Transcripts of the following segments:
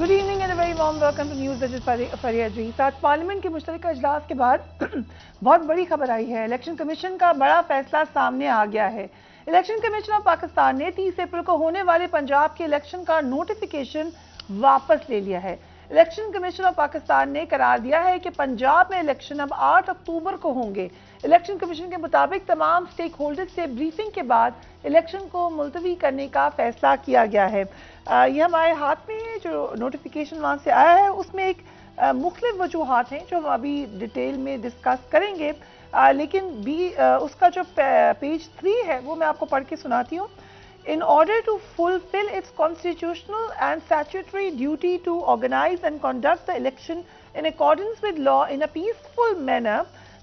Good evening and very warm welcome to news with Fariya Aziz. आज parliament के मुश्तरका इजलास के बाद बहुत बड़ी खबर आई है। इलेक्शन कमीशन का बड़ा फैसला सामने आ गया है। इलेक्शन कमीशन ऑफ पाकिस्तान ने 30 अप्रैल को होने वाले पंजाब के इलेक्शन का नोटिफिकेशन वापस ले लिया है। इलेक्शन कमीशन ऑफ पाकिस्तान ने करार दिया है कि पंजाब में इलेक्शन अब 8 अक्टूबर को होंगे। इलेक्शन कमीशन के मुताबिक तमाम स्टेक होल्डर्स से ब्रीफिंग के बाद इलेक्शन को मुलतवी करने का फैसला किया गया है। ये हमारे हाथ में जो नोटिफिकेशन वहाँ से आया है उसमें एक मुख्तलिफ वजूहात हैं जो हम अभी डिटेल में डिस्कस करेंगे, लेकिन उसका जो पेज 3 है वो मैं आपको पढ़ के सुनाती हूँ। In order to fulfill its constitutional and statutory duty to organize and conduct the election in accordance with law in a peaceful manner,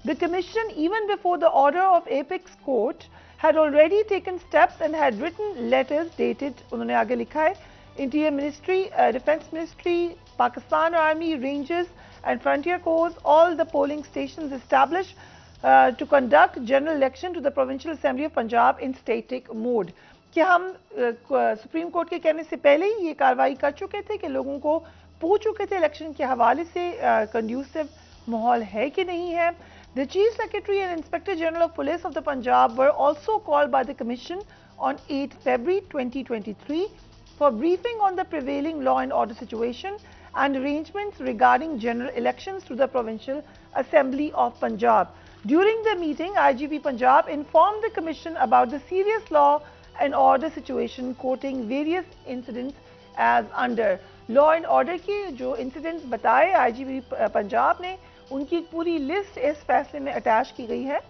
the Commission, even before the order of Apex Court, had already taken steps and had written letters dated, उन्होंने आगे लिखा है, Interior Ministry, Defence Ministry, Pakistan Army, Rangers and Frontier Corps, all the polling stations established to conduct general election to the Provincial Assembly of Punjab in static mode. कि हम supreme court के कहने से पहले ही ये कार्रवाई कर चुके थे कि लोगों को पूछ चुके थे इलेक्शन के हवाले से कंड्यूसिव माहौल है कि नहीं है। The Chief Secretary and Inspector General of Police of the Punjab were also called by the Commission on 8 February 2023 for briefing on the prevailing law and order situation and arrangements regarding general elections to the Provincial Assembly of Punjab. During the meeting, IGP Punjab informed the Commission about the serious law and order situation, quoting various incidents as under. Law and order के जो incidents बताए IGP Punjab ने, उनकी एक पूरी list इस फैसले में अटैच की गई है।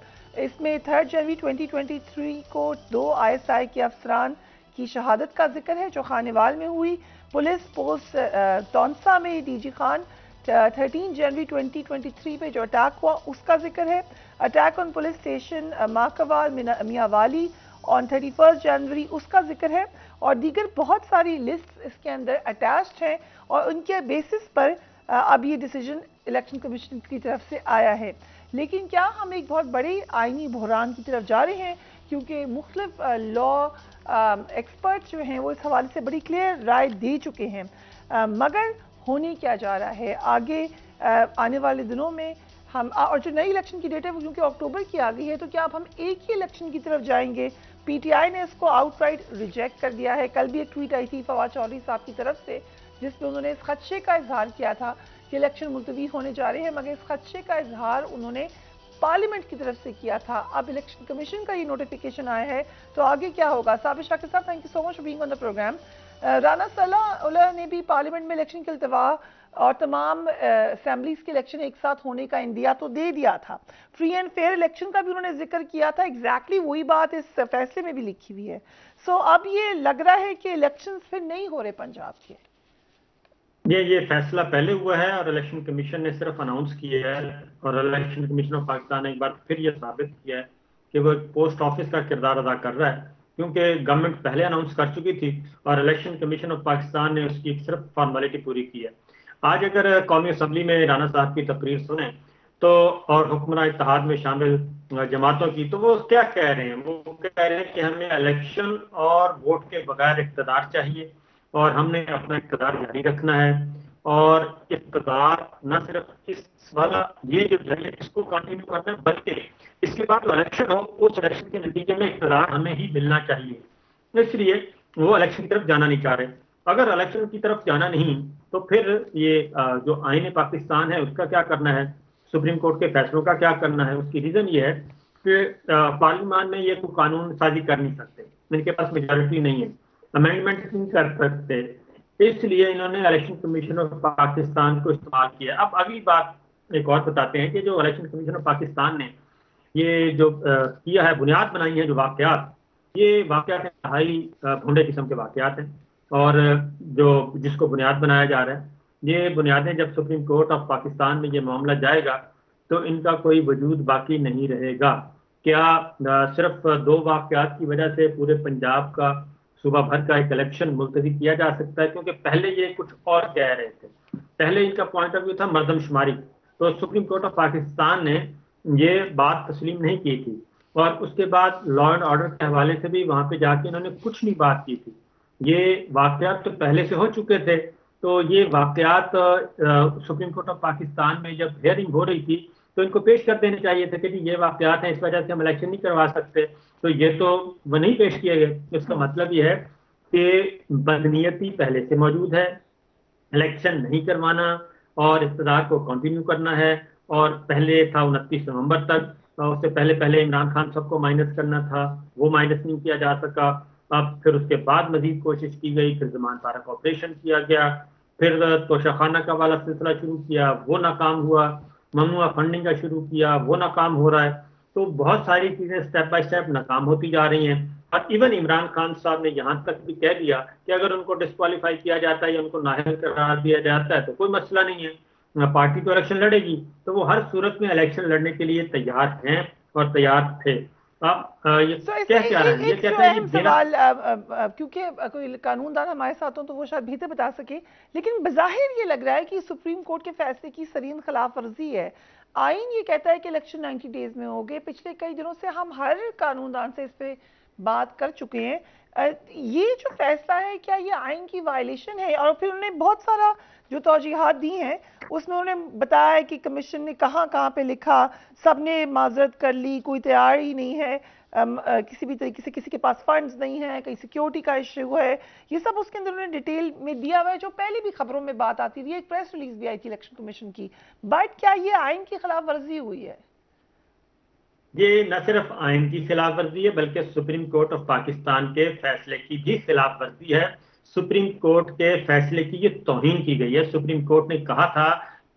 इसमें 3 जनवरी 2023 को 2 ISI के अफसरान की शहादत का जिक्र है जो खानेवाल में हुई। पुलिस पोस्ट तौनसा में DG खान 13 जनवरी 2023 पे जो अटैक हुआ उसका जिक्र है। Attack on police station Makwal Mianwali on 31 जनवरी उसका जिक्र है और दीगर बहुत सारी लिस्ट इसके अंदर अटैच्ड हैं और उनके बेसिस पर अब ये डिसीजन इलेक्शन कमीशन की तरफ से आया है। लेकिन क्या हम एक बहुत बड़े आईनी बहरान की तरफ जा रहे हैं, क्योंकि मुख्तलिफ लॉ एक्सपर्ट जो हैं वो इस हवाले से बड़ी क्लियर राय दे चुके हैं। मगर होने क्या जा रहा है आगे आने वाले दिनों में हम, और जो नई इलेक्शन की डेट है वो क्योंकि अक्टूबर की आ गई है, तो क्या अब हम एक ही इलेक्शन की तरफ जाएंगे? पीटीआई ने इसको आउटराइट रिजेक्ट कर दिया है। कल भी एक ट्वीट आई थी फवाद चौधरी साहब की तरफ से जिसमें उन्होंने इस खदशे का इजहार किया था कि इलेक्शन मुलतवी होने जा रहे हैं, मगर इस खदशे का इजहार उन्होंने पार्लियामेंट की तरफ से किया था। अब इलेक्शन कमीशन का ये नोटिफिकेशन आया है, तो आगे क्या होगा? साबिर शाकिर साहब, thank you so much for being on the program. Rana Salah ने भी पार्लियामेंट में इलेक्शन के अल्तवा और तमाम असेंबलीज के इलेक्शन एक साथ होने का इंडिया तो दे दिया था। फ्री एंड फेयर इलेक्शन का भी उन्होंने जिक्र किया था। एग्जैक्टली वही बात इस फैसले में भी लिखी हुई है। सो अब ये लग रहा है कि इलेक्शंस फिर नहीं हो रहे पंजाब के। ये फैसला पहले हुआ है और इलेक्शन कमीशन ने सिर्फ अनाउंस किया है और इलेक्शन कमीशन ऑफ पाकिस्तान ने एक बार फिर ये साबित किया है कि वो पोस्ट ऑफिस का किरदार अदा कर रहा है, क्योंकि गवर्नमेंट पहले अनाउंस कर चुकी थी और इलेक्शन कमीशन ऑफ पाकिस्तान ने उसकी सिर्फ फॉर्मेलिटी पूरी की है। आज अगर कौमी असम्बली में राना साहब की तकरीर सुने तो और हुक्मरान इत्तेहाद में शामिल जमातों की, तो वो क्या कह रहे हैं? वो कह रहे हैं कि हमें इलेक्शन और वोट के बगैर इक़्तिदार चाहिए और हमने अपना इक़्तिदार जारी रखना है और इक़्तिदार न सिर्फ इस वाला ये जो है इसको कंटिन्यू करना है, बल्कि इसके बाद जो इलेक्शन हो उस इलेक्शन के नतीजे में इक़्तिदार हमें ही मिलना चाहिए। इसलिए वो इलेक्शन की तरफ जाना नहीं चाह रहे। अगर इलेक्शन की तरफ जाना नहीं तो फिर ये जो आईन पाकिस्तान है उसका क्या करना है, सुप्रीम कोर्ट के फैसलों का क्या करना है? उसकी रीज़न ये है कि पार्लियामान में ये कोई कानून साजी कर नहीं सकते, इनके पास मेजॉरिटी नहीं है, अमेंडमेंट नहीं कर सकते, इसलिए इन्होंने इलेक्शन कमीशन ऑफ पाकिस्तान को इस्तेमाल किया। अब अगली बात एक और बताते हैं कि जो इलेक्शन कमीशन ऑफ पाकिस्तान ने ये जो किया है, बुनियाद बनाई है जो वाक़यात, ये वाक़यात इंतहाई भूंडे किस्म के वाक़यात हैं और जो जिसको बुनियाद बनाया जा रहा है, ये बुनियादें जब सुप्रीम कोर्ट ऑफ पाकिस्तान में ये मामला जाएगा तो इनका कोई वजूद बाकी नहीं रहेगा। क्या सिर्फ 2 वाक़यात की वजह से पूरे पंजाब का सूबा भर का एक इलेक्शन मुलतवी किया जा सकता है? क्योंकि पहले ये कुछ और कह रहे थे, पहले इनका पॉइंट ऑफ व्यू था मर्दमशुमारी, तो सुप्रीम कोर्ट ऑफ पाकिस्तान ने ये बात तस्लीम नहीं की थी और उसके बाद लॉ एंड ऑर्डर के हवाले से भी वहाँ पे जाके इन्होंने कुछ नहीं बात की थी। ये वाक़यात तो पहले से हो चुके थे تو یہ واقعات سپریم کورٹ آف پاکستان میں جب ہیئرنگ ہو رہی تھی تو ان کو پیش کر دینے چاہیے تھے کہ یہ واقعات ہیں، اس وجہ سے ہم الیکشن نہیں کروا سکتے. تو یہ تو وہ نہیں پیش کیے گئے. اس کا مطلب یہ ہے کہ بدنیتی پہلے سے موجود ہے، الیکشن نہیں کروانا اور اقتدار کو کنٹینیو کرنا ہے. اور پہلے تھا 29 نومبر تک، اس سے پہلے عمران خان صاحب کو مائنس کرنا تھا، وہ مائنس نہیں کیا جا سکا. اب پھر اس کے بعد مزید کوشش کی گئی، پھر زمان فارق آپریشن کیا گیا، پھر توشہ خانہ کا والا سلسلہ شروع کیا، وہ ناکام ہوا، ممنوعہ فنڈنگ کا شروع کیا، وہ ناکام ہو رہا ہے. تو بہت ساری چیزیں اسٹیپ بائی اسٹیپ ناکام ہوتی جا رہی ہیں. اور ایون عمران خان صاحب نے یہاں تک بھی کہہ دیا کہ اگر ان کو ڈسکوالیفائی کیا جاتا ہے یا ان کو نااہل قرار دیا جاتا ہے تو کوئی مسئلہ نہیں ہے، پارٹی تو الیکشن لڑے گی. تو وہ ہر صورت میں الیکشن لڑنے کے لیے تیار ہیں اور تیار تھے. یہ کیا رہے ہیں، یہ کہتے ہیں اہم سوال، کیونکہ کوئی قانون دان ہمارے ساتھ ہوں تو وہ شاید بہتر بتا سکے، لیکن بظاہر یہ لگ رہا ہے کہ سپریم کورٹ کے فیصلے کی سرین خلاف ورزی ہے. آئین یہ کہتا ہے کہ الیکشن 90 ڈیز میں ہوگے. پچھلے کئی دنوں سے ہم ہر قانون دان سے اس پہ بات کر چکے ہیں. یہ جو فیصلہ ہے کیا یہ آئین کی وائلیشن ہے؟ اور پھر انہوں نے بہت سارا جو توجیحات دی ہیں اس میں انہوں نے بتایا ہے کہ کمیشن نے کہاں کہاں پہ لکھا، سب نے معذرت کر لی، کوئی تیار ہی نہیں ہے، کسی بھی طریقے سے کسی کے پاس فنڈز نہیں ہیں، کہیں سیکیورٹی کا ایشو ہے. یہ سب اس کے اندر انہوں نے ڈیٹیل میں دیا ہوا ہے، جو پہلے بھی خبروں میں بات آتی تھی. ایک پریس ریلیز بھی آئی تھی الیکشن کمیشن کی. بٹ کیا یہ آئین کی خلاف ورزی ہوئی ہے؟ یہ نہ صرف آئین کی خلاف ورزی ہے بلکہ سپریم کورٹ آف پاکستان کے فیصلے کی بھی خلاف ورزی ہے. سپریم کورٹ کے فیصلے کی یہ توہین کی گئی ہے. سپریم کورٹ نے کہا تھا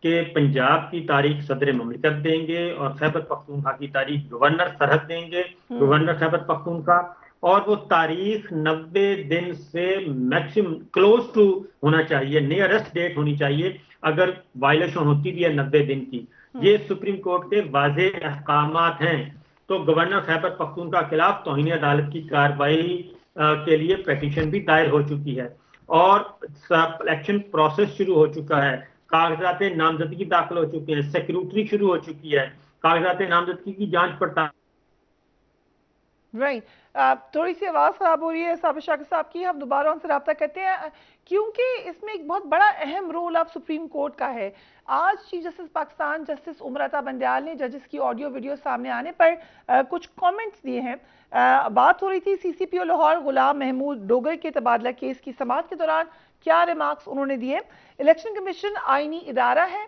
کہ پنجاب کی تاریخ صدر مملکت دیں گے اور خیبر پختونخوا کی تاریخ گورنر سرحد دیں گے، گورنر خیبر پختونخوا. اور وہ تاریخ 90 دن سے میکسیمم کلوز ٹو ہونا چاہیے، نیئرسٹ ڈیٹ ہونی چاہیے اگر وائلیشن ہوتی بھی ہے 90 دن کی. یہ سپریم کورٹ کے واضح احکامات ہیں. تو گورنر خیبر پختونخوا کے خلاف توہین عدالت کی کارروائی کے لیے پیٹیشن بھی دائر ہو چکی ہے اور الیکشن پروسیس شروع ہو چکا ہے. کاغذات نامزدگی داخل ہو چکے ہیں، سیکیورٹی شروع ہو چکی ہے، کاغذات نامزدگی کی جانچ پڑتال. رائٹ. تھوڑی سی آواز خراب ہو رہی ہے صابر شاکر صاحب کی، ہم دوبارہ ان سے رابطہ کرتے ہیں کیونکہ اس میں ایک بہت بڑا اہم رول اب سپریم کورٹ کا ہے. آج chief justice Pakistan justice Umar Ata Bandial نے ججز کی آڈیو ویڈیو سامنے آنے پر کچھ کامنٹس دیے ہیں. بات ہو رہی تھی سی سی پی او لاہور غلام محمود ڈوگر کے تبادلہ کیس کی سماعت کے دوران کیا ریمارکس انہوں نے دیے. الیکشن کمیشن آئینی ادارہ ہے،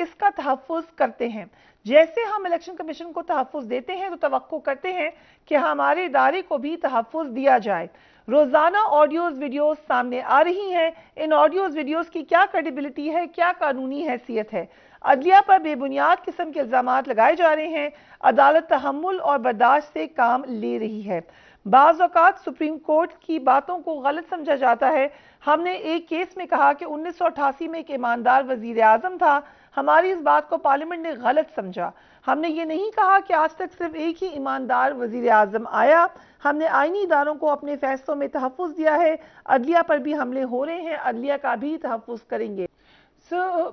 اس کا تحفظ کرتے ہیں. جیسے ہم الیکشن کمیشن کو تحفظ دیتے ہیں تو توقع کرتے ہیں کہ ہمارے ادارے کو بھی تحفظ دیا جائے. روزانہ آڈیوز ویڈیوز سامنے آ رہی ہیں. ان آڈیوز ویڈیوز کی کیا کریڈیبلٹی ہے، کیا قانونی حیثیت ہے؟ عدلیہ پر بے بنیاد قسم کے الزامات لگائے جا رہے ہیں. عدالت تحمل اور برداشت سے کام لے رہی ہے. بعض اوقات سپریم کورٹ کی باتوں کو غلط سمجھا جاتا ہے. ہم نے ایک کیس میں کہا کہ 1988 میں ایک ایماندار وزیر اعظم تھا. ہماری اس بات کو پارلیمنٹ نے غلط سمجھا. ہم نے یہ نہیں کہا کہ آج تک صرف ایک ہی ایماندار وزیر اعظم آیا. ہم نے آئینی اداروں کو اپنے فیصلوں میں تحفظ دیا ہے. عدلیہ پر بھی حملے ہو رہے ہیں، عدلیہ کا بھی تحفظ کریں گے.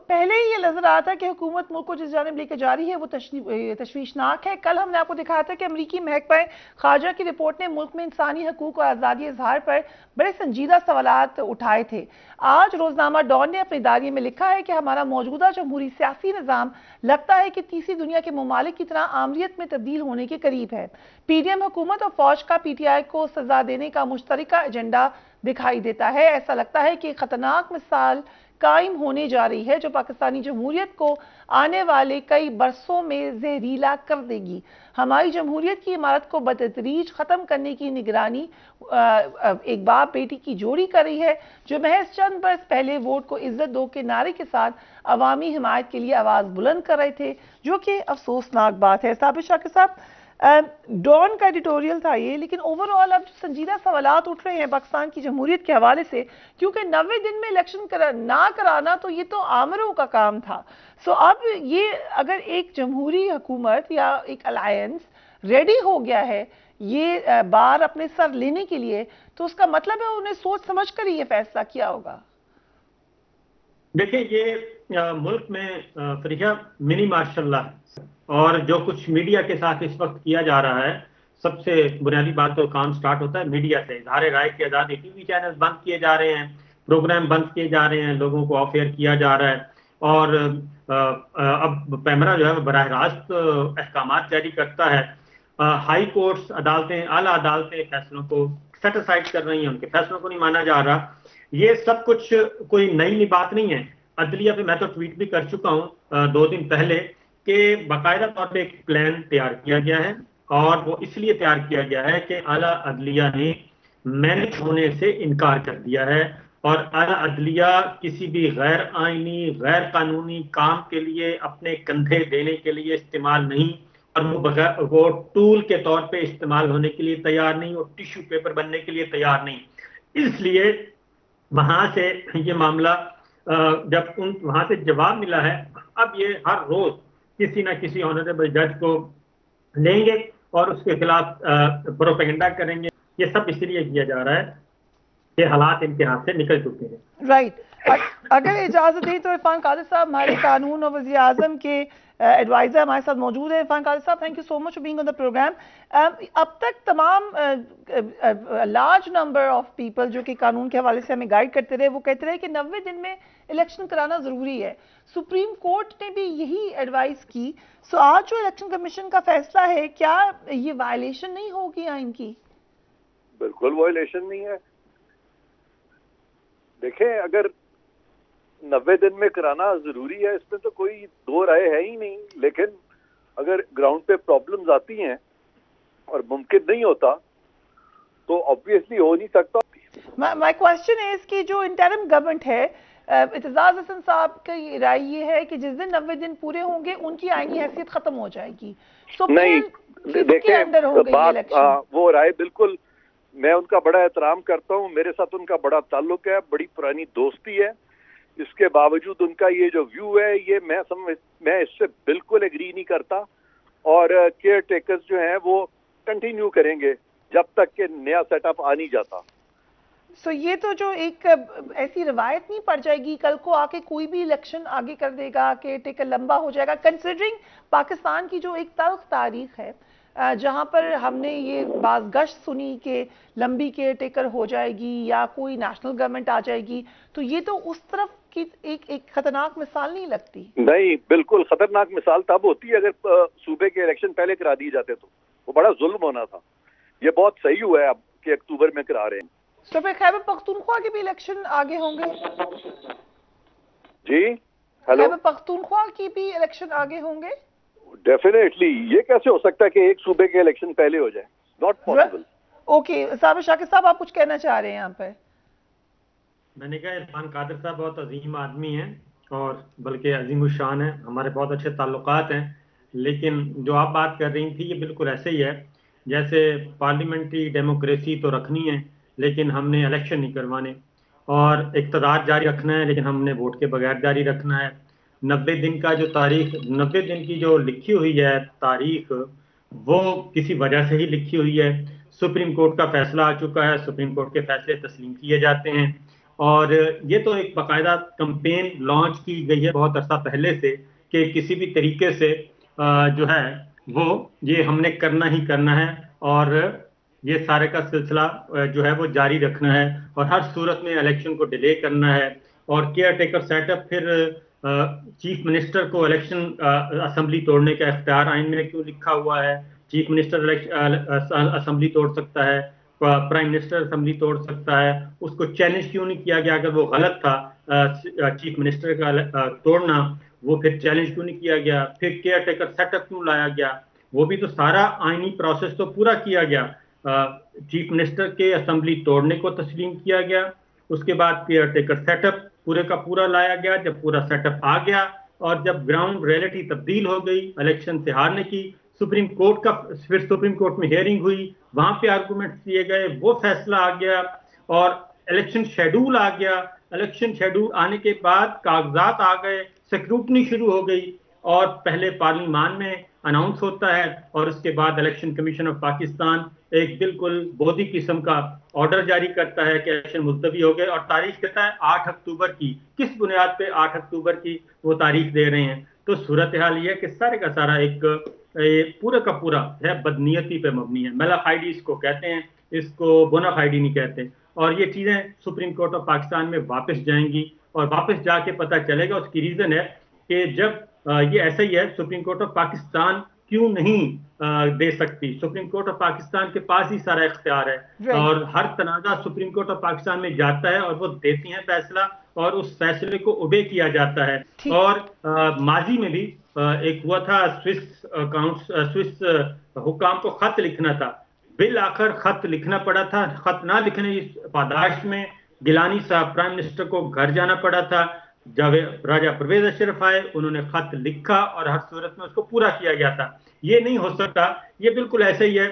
پہلے ہی یہ نظر آتا ہے کہ حکومت ملک کو جس جانب لے کے جا رہی ہے وہ تشویشناک ہے. کل ہم نے آپ کو دکھایا تھا کہ امریکی محکمہ خارجہ کی رپورٹ نے ملک میں انسانی حقوق اور آزادی اظہار پر بڑے سنجیدہ سوالات اٹھائے تھے. آج روزنامہ ڈان نے اپنے داریے میں لکھا ہے کہ ہمارا موجودہ جمہوری سیاسی نظام لگتا ہے کہ تیسری دنیا کے ممالک کی طرح آمریت میں تبدیل ہونے کے قریب ہے. پی ڈی ایم حکومت اور فوج کا پی ٹی آئی کو سزا دینے کا مشترکہ ایجنڈا دکھائی دیتا ہے. ایسا لگتا ہے کہ خطرناک مثال قائم ہونے جا رہی ہے جو پاکستانی جمہوریت کو آنے والے کئی برسوں میں زہریلا کر دے گی. ہماری جمہوریت کی عمارت کو بتدریج ختم کرنے کی نگرانی ایک باپ بیٹی کی جوڑی کر رہی ہے جو محض چند برس پہلے ووٹ کو عزت دو کے نعرے کے ساتھ عوامی حمایت کے لیے آواز بلند کر رہے تھے، جو کہ افسوسناک بات ہے. صابر شاکر صاحب، ڈان کا ایڈیٹوریل تھا یہ، لیکن اوورآل اب جو سنجیدہ سوالات اٹھ رہے ہیں پاکستان کی جمہوریت کے حوالے سے، کیونکہ 90 دن میں الیکشن نہ کرانا تو یہ تو آمروں کا کام تھا. سو اب یہ اگر ایک جمہوری حکومت یا ایک الائنس ریڈی ہو گیا ہے یہ بار اپنے سر لینے کے لیے، تو اس کا مطلب ہے انہیں سوچ سمجھ کر ہی یہ فیصلہ کیا ہوگا. دیکھیں یہ ملک میں فریحہ منی ماشاء اللہ، اور جو کچھ میڈیا کے ساتھ اس وقت کیا جا رہا ہے، سب سے بنیادی بات تو کام سٹارٹ ہوتا ہے میڈیا سے. اظہار رائے کی آزادی، ٹی وی چینل بند کیے جا رہے ہیں، प्रोग्राम बंद किए जा रहे हैं, लोगों को ऑफ एयर किया जा रहा है, और अब पैमरा जो है बराह रास्त अहकामात जारी करता है। हाई कोर्ट्स, अदालतें, आला अदालतें फैसलों को सेट असाइड कर रही हैं, उनके फैसलों को नहीं माना जा रहा। ये सब कुछ कोई नई बात नहीं है। अदलिया पे मैं तो ट्वीट भी कर चुका हूँ 2 दिन पहले कि बाकायदा तौर पे एक प्लान तैयार किया गया है, और वो इसलिए तैयार किया गया है कि आला अदलिया ने मैनेज होने से इनकार कर दिया है, और आला अदलिया किसी भी गैर आईनी, गैर कानूनी काम के लिए अपने कंधे देने के लिए इस्तेमाल नहीं, और वो टूल के तौर पे इस्तेमाल होने के लिए तैयार नहीं, और टिश्यू पेपर बनने के लिए तैयार नहीं। इसलिए वहां से ये मामला जब वहां से जवाब मिला है, अब ये हर रोज किसी ना किसी ऑनरेबल जज को लेंगे और उसके खिलाफ प्रोपेगेंडा करेंगे। ये सब इसलिए किया जा रहा है कि हालात इनके हाथ से निकल चुके हैं। राइट। अगर इजाजत दें तो इरफान कादिर साहब हमारे कानून और वज़ीर आज़म के एडवाइजर हमारे साथ मौजूद है। इरफान कादिर साहब, thank you so much for being on the program. अब तक तमाम लार्ज नंबर ऑफ पीपल जो कि कानून के हवाले से हमें गाइड करते रहे, वो कहते रहे कि 90 दिन में इलेक्शन कराना ज़रूरी है। सुप्रीम कोर्ट ने भी यही एडवाइस की। सो आज जो इलेक्शन कमीशन का फैसला है, क्या ये वायलेशन नहीं होगी आइन की? बिल्कुल वायलेशन नहीं है। देखें, अगर 90 दिन में कराना जरूरी है, इसमें तो कोई दो राय है ही नहीं। लेकिन अगर ग्राउंड पे प्रॉब्लम्स आती हैं और मुमकिन नहीं होता तो ऑब्वियसली हो नहीं सकता। माय क्वेश्चन इज कि जो इंटरिम गवर्नमेंट है, इत्तेजाज हसन साहब की राय ये है कि जिस दिन 90 दिन पूरे होंगे उनकी आईनी हैसियत खत्म हो जाएगी। सो नहीं, देखें, अंदर हो गई वो राय बिल्कुल, मैं उनका बड़ा एहतराम करता हूँ, मेरे साथ उनका बड़ा ताल्लुक है, बड़ी पुरानी दोस्ती है। इसके बावजूद उनका ये जो व्यू है, ये मैं इससे बिल्कुल एग्री नहीं करता। और केयर टेकर्स जो हैं वो कंटिन्यू करेंगे जब तक कि नया सेटअप आ नहीं जाता। सो ये तो जो एक ऐसी रवायत नहीं पड़ जाएगी, कल को आके कोई भी इलेक्शन आगे कर देगा, केयर टेकर लंबा हो जाएगा, कंसिडरिंग पाकिस्तान की जो एक तल्ख तारीख है जहां पर हमने ये बाज़ गश्त सुनी कि लंबी केयर टेकर हो जाएगी या कोई नेशनल गवर्नमेंट आ जाएगी, तो ये तो उस तरफ की एक खतरनाक मिसाल नहीं लगती? नहीं, बिल्कुल खतरनाक मिसाल तब होती है अगर सूबे के इलेक्शन पहले करा दिए जाते तो वो बड़ा जुल्म होना था। ये बहुत सही हुआ है अब कि अक्टूबर में करा रहे हैं। तो फिर खैबर पख्तूनख्वा के भी इलेक्शन आगे होंगे? जी हेलो, खैबर पख्तूनख्वा की भी इलेक्शन आगे होंगे? डेफिनेटली। ये कैसे हो सकता है कि एक सूबे के इलेक्शन पहले हो जाए? Not possible. Okay, Sabir Shakir साहब, आप कुछ कहना चाह रहे हैं यहाँ पर? मैंने कहा इरफान कादिर साहब बहुत अजीम आदमी हैं और बल्कि अजीम शान है, हमारे बहुत अच्छे ताल्लुकात हैं। लेकिन जो आप बात कर रही थी ये बिल्कुल ऐसे ही है जैसे पार्लियामेंट्री डेमोक्रेसी तो रखनी है लेकिन हमने इलेक्शन नहीं करवाने, और इक़्तिदार जारी रखना है लेकिन हमने वोट के बगैर जारी रखना है। 90 दिन का जो तारीख, 90 दिन की जो लिखी हुई है तारीख, वो किसी वजह से ही लिखी हुई है। सुप्रीम कोर्ट का फैसला आ चुका है, सुप्रीम कोर्ट के फैसले तस्लीम किए जाते हैं, और ये तो एक बाकायदा कंपेन लॉन्च की गई है बहुत अरसा पहले से कि किसी भी तरीके से जो है वो ये हमने करना ही करना है, और ये सारे का सिलसिला जो है वो जारी रखना है, और हर सूरत में इलेक्शन को डिले करना है। और केयर टेकर सेटअप, फिर चीफ मिनिस्टर को इलेक्शन असेंबली तोड़ने का इख्तियार आइन में क्यों लिखा हुआ है? चीफ मिनिस्टर असेंबली तोड़ सकता है, प्राइम मिनिस्टर असेंबली तोड़ सकता है, उसको चैलेंज क्यों नहीं किया गया? अगर वो गलत था चीफ मिनिस्टर का तोड़ना, वो फिर चैलेंज क्यों नहीं किया गया? फिर केयर टेकर सेटअप क्यों लाया गया? वो भी तो सारा आईनी प्रोसेस तो पूरा किया गया। चीफ मिनिस्टर के असेंबली तोड़ने को तस्लीम किया गया, उसके बाद केयर टेकर सेटअप पूरे का पूरा लाया गया। जब पूरा सेटअप आ गया और जब ग्राउंड रियलिटी तब्दील हो गई इलेक्शन से हारने की, सुप्रीम कोर्ट का फिर सुप्रीम कोर्ट में हियरिंग हुई, वहां पे आर्गूमेंट दिए गए, वो फैसला आ गया और इलेक्शन शेड्यूल आ गया। इलेक्शन शेड्यूल आने के बाद कागजात आ गए, स्क्रूटनी शुरू हो गई, और पहले पार्लियामान में अनाउंस होता है और उसके बाद इलेक्शन कमीशन ऑफ पाकिस्तान एक बिल्कुल बोधी किस्म का ऑर्डर जारी करता है कि इलेक्शन मुलतवी हो गए, और तारीख कहता है 8 अक्टूबर की। किस बुनियाद पे 8 अक्टूबर की वो तारीख दे रहे हैं? तो सूरत हाल ये है कि सारे का सारा एक पूरा का पूरा है बदनीयती पे मबनी है। मेलाफाइडी इसको कहते हैं, इसको बोनाफाइडी नहीं कहते। اور یہ چیزیں سپریم کورٹ آف پاکستان میں واپس جائیں گی اور واپس جا کے پتہ چلے گا. اس کی ریزن ہے کہ جب یہ ایسا ہی ہے, سپریم کورٹ آف پاکستان کیوں نہیں دے سکتی؟ سپریم کورٹ آف پاکستان کے پاس ہی سارا اختیار ہے اور ہر تنازع سپریم کورٹ آف پاکستان میں جاتا ہے اور وہ دیتی ہیں فیصلہ اور اس فیصلے کو اوبے کیا جاتا ہے. اور ماضی میں بھی ایک ہوا تھا, سوئس حکام کو خط لکھنا تھا, بالآخر خط لکھنا پڑا تھا. خط نہ لکھنے کی پاداش میں گیلانی صاحب پرائم منسٹر کو گھر جانا پڑا تھا. جب راجہ پرویز اشرف آئے انہوں نے خط لکھا اور ہر صورت میں اس کو پورا کیا گیا تھا. یہ نہیں ہو سکتا. یہ بالکل ایسے ہی ہے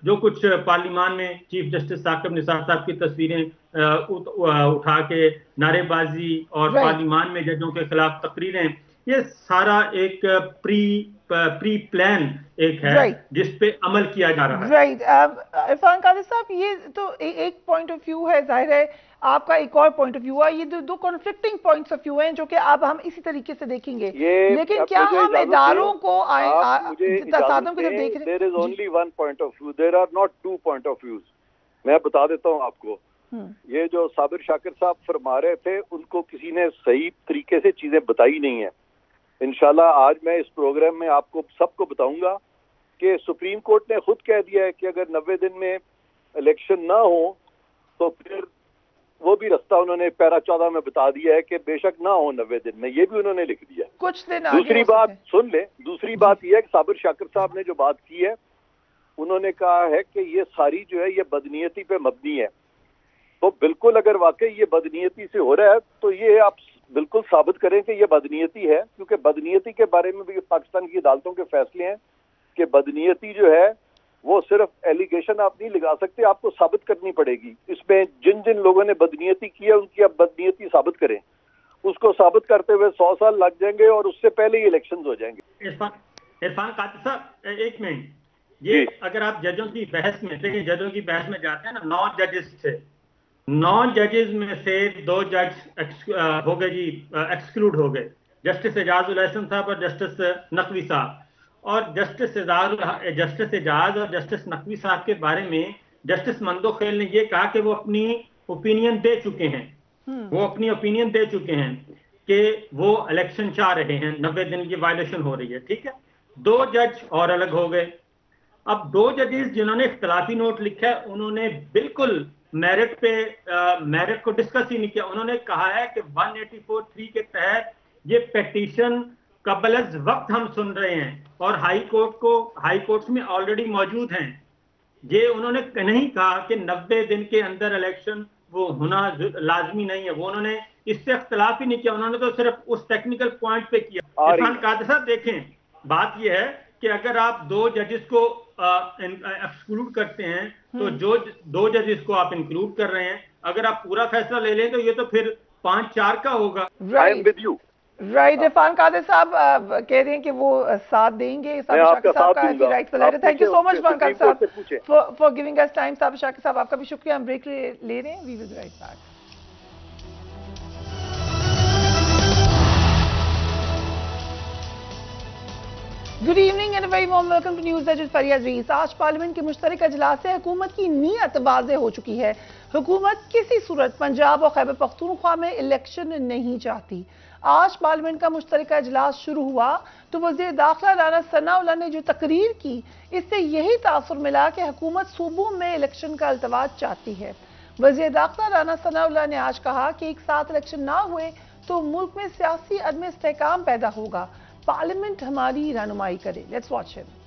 جو کچھ پارلیمان میں چیف جسٹس ثاقب نثار صاحب کی تصویریں اٹھا کے نعرے بازی اور پارلیمان میں ججوں کے خلاف تقریریں, یہ سارا ایک پری پلان ایک ہے جس پہ عمل کیا جا رہا ہے. رائٹ. عرفان قادری صاحب, یہ تو ایک پوائنٹ آف ویو ہے, ظاہر ہے آپ کا ایک اور پوائنٹ آف ویو ہے. یہ دو کنفلکٹنگ پوائنٹس آف ویو ہیں جو کہ اب ہم اسی طریقے سے دیکیں گے, لیکن کیا ہم اداروں کو تصادم کی طرف دیکھ رہے ہیں؟ There is only one point of view. There are not two point of views. میں بتا دیتا ہوں آپ کو. یہ جو صابر شاکر صاحب فرما رہے تھے ان کو کسی نے صحیح طریقے سے چیزیں بتائی نہیں ہیں. انشاءاللہ آج میں اس پروگرام میں آپ کو سب کو بتاؤں گا کہ سپریم کورٹ نے خود کہہ دیا ہے کہ اگر 90 دن میں الیکشن نہ ہو تو پھر وہ بھی رستہ انہوں نے پیرا 14 میں بتا دیا ہے کہ بے شک نہ ہو 90 دن میں, یہ بھی انہوں نے لکھ دیا. کچھ دن دوسری بات سن لیں, دوسری بات یہ ہے کہ صابر شاکر صاحب نے جو بات کی ہے انہوں نے کہا ہے کہ یہ ساری جو ہے یہ بدنیتی پہ مبنی ہے. تو بالکل اگر واقعی یہ بدنیتی سے ہو رہا ہے تو یہ آپ بالکل ثابت کریں کہ یہ بدنیتی ہے, کیونکہ بدنیتی کے بارے میں بھی پاکستان کی عدالتوں کے فیصلے ہیں کہ بدنیتی جو ہے وہ صرف ایلیگیشن آپ نہیں لگا سکتے, آپ کو ثابت کرنی پڑے گی. اس میں جن لوگوں نے بدنیتی کی ہے ان کی آپ بدنیتی ثابت کریں. اس کو ثابت کرتے ہوئے 100 سال لگ جائیں گے اور اس سے پہلے ہی الیکشنز ہو جائیں گے. عرفان قادری صاحب ایک منٹ, یہ اگر آپ ججوں کی بحث میں دیکھیں, ججوں کی بحث میں جاتے ہیں نا, 9 ججز تھے, 9 ججز میں سے 2 جج ہو گئے جی ایکسکلوڈ ہو گئے, جسٹس اعجاز الحسن صاحب اور جسٹس نقوی صاحب. اور جسٹس اعجاز اور جسٹس نقوی صاحب کے بارے میں جسٹس مندو خیل نے یہ کہا کہ وہ اپنی اوپینین دے چکے ہیں, کہ وہ الیکشن چاہ رہے ہیں, 90 دن کی وائلیشن ہو رہی ہے. ٹھیک ہے, 2 جج اور الگ ہو گئے. اب 2 ججز جنہوں نے اختلافی نوٹ لکھا ہے انہوں نے بالکل میرٹ کو ڈسکس ہی نہیں کیا. انہوں نے کہا ہے کہ 184(3) کے تحت یہ پیٹیشن قبل از وقت ہم سن رہے ہیں اور ہائی کورٹس میں آلریڈی موجود ہیں. یہ انہوں نے نہیں کہا کہ 90 دن کے اندر الیکشن وہ ہونا لازمی نہیں ہے. وہ انہوں نے اس سے اختلاف ہی نہیں کیا, انہوں نے تو صرف اس ٹیکنیکل پوائنٹ پہ کیا. عرفان قادری صاحب دیکھیں, بات یہ ہے کہ اگر آپ 2 ججز کو ایکسکلوڈ کرتے ہیں تو جو 2 ججز کو آپ انکلوڈ کر رہے ہیں, اگر آپ پورا فیصلہ لے لیں تو یہ تو پھر 5-4 کا ہوگا. رائٹ. عرفان قادری صاحب کہہ رہے ہیں کہ وہ ساتھ دیں گے. صابر شاکر صاحب کا بھی رائٹ پر ہے. تھینک یو سو مچ عرفان قادری صاحب فار گیونگ اس ٹائم. صابر شاکر صاحب آپ کا بھی شکریہ. ہم بریک لے رہے ہیں. We will be right back. Good evening and very warm welcome to news edge Fariya Aziz. آج پارلیمنٹ کے مشترکہ اجلاس سے حکومت کی نیت واضح ہو چکی ہے. حکومت کسی صورت پنجاب اور خیبر پختونخوا میں الیکشن نہیں چاہتی. آج پارلیمنٹ کا مشترکہ اجلاس شروع ہوا تو وزیر داخلہ رانا ثناء اللہ نے جو تقریر کی اس سے یہی تاثر ملا کہ حکومت صوبوں میں الیکشن کا التواج چاہتی ہے. وزیر داخلہ رانا ثناء اللہ نے آج کہا کہ ایک ساتھ الیکشن نہ ہوئے تو ملک میں سیاسی عدم استحکام پیدا ہوگا. پارلیمنٹ ہماری رہنمائی کرے. لیٹس واچ ہم.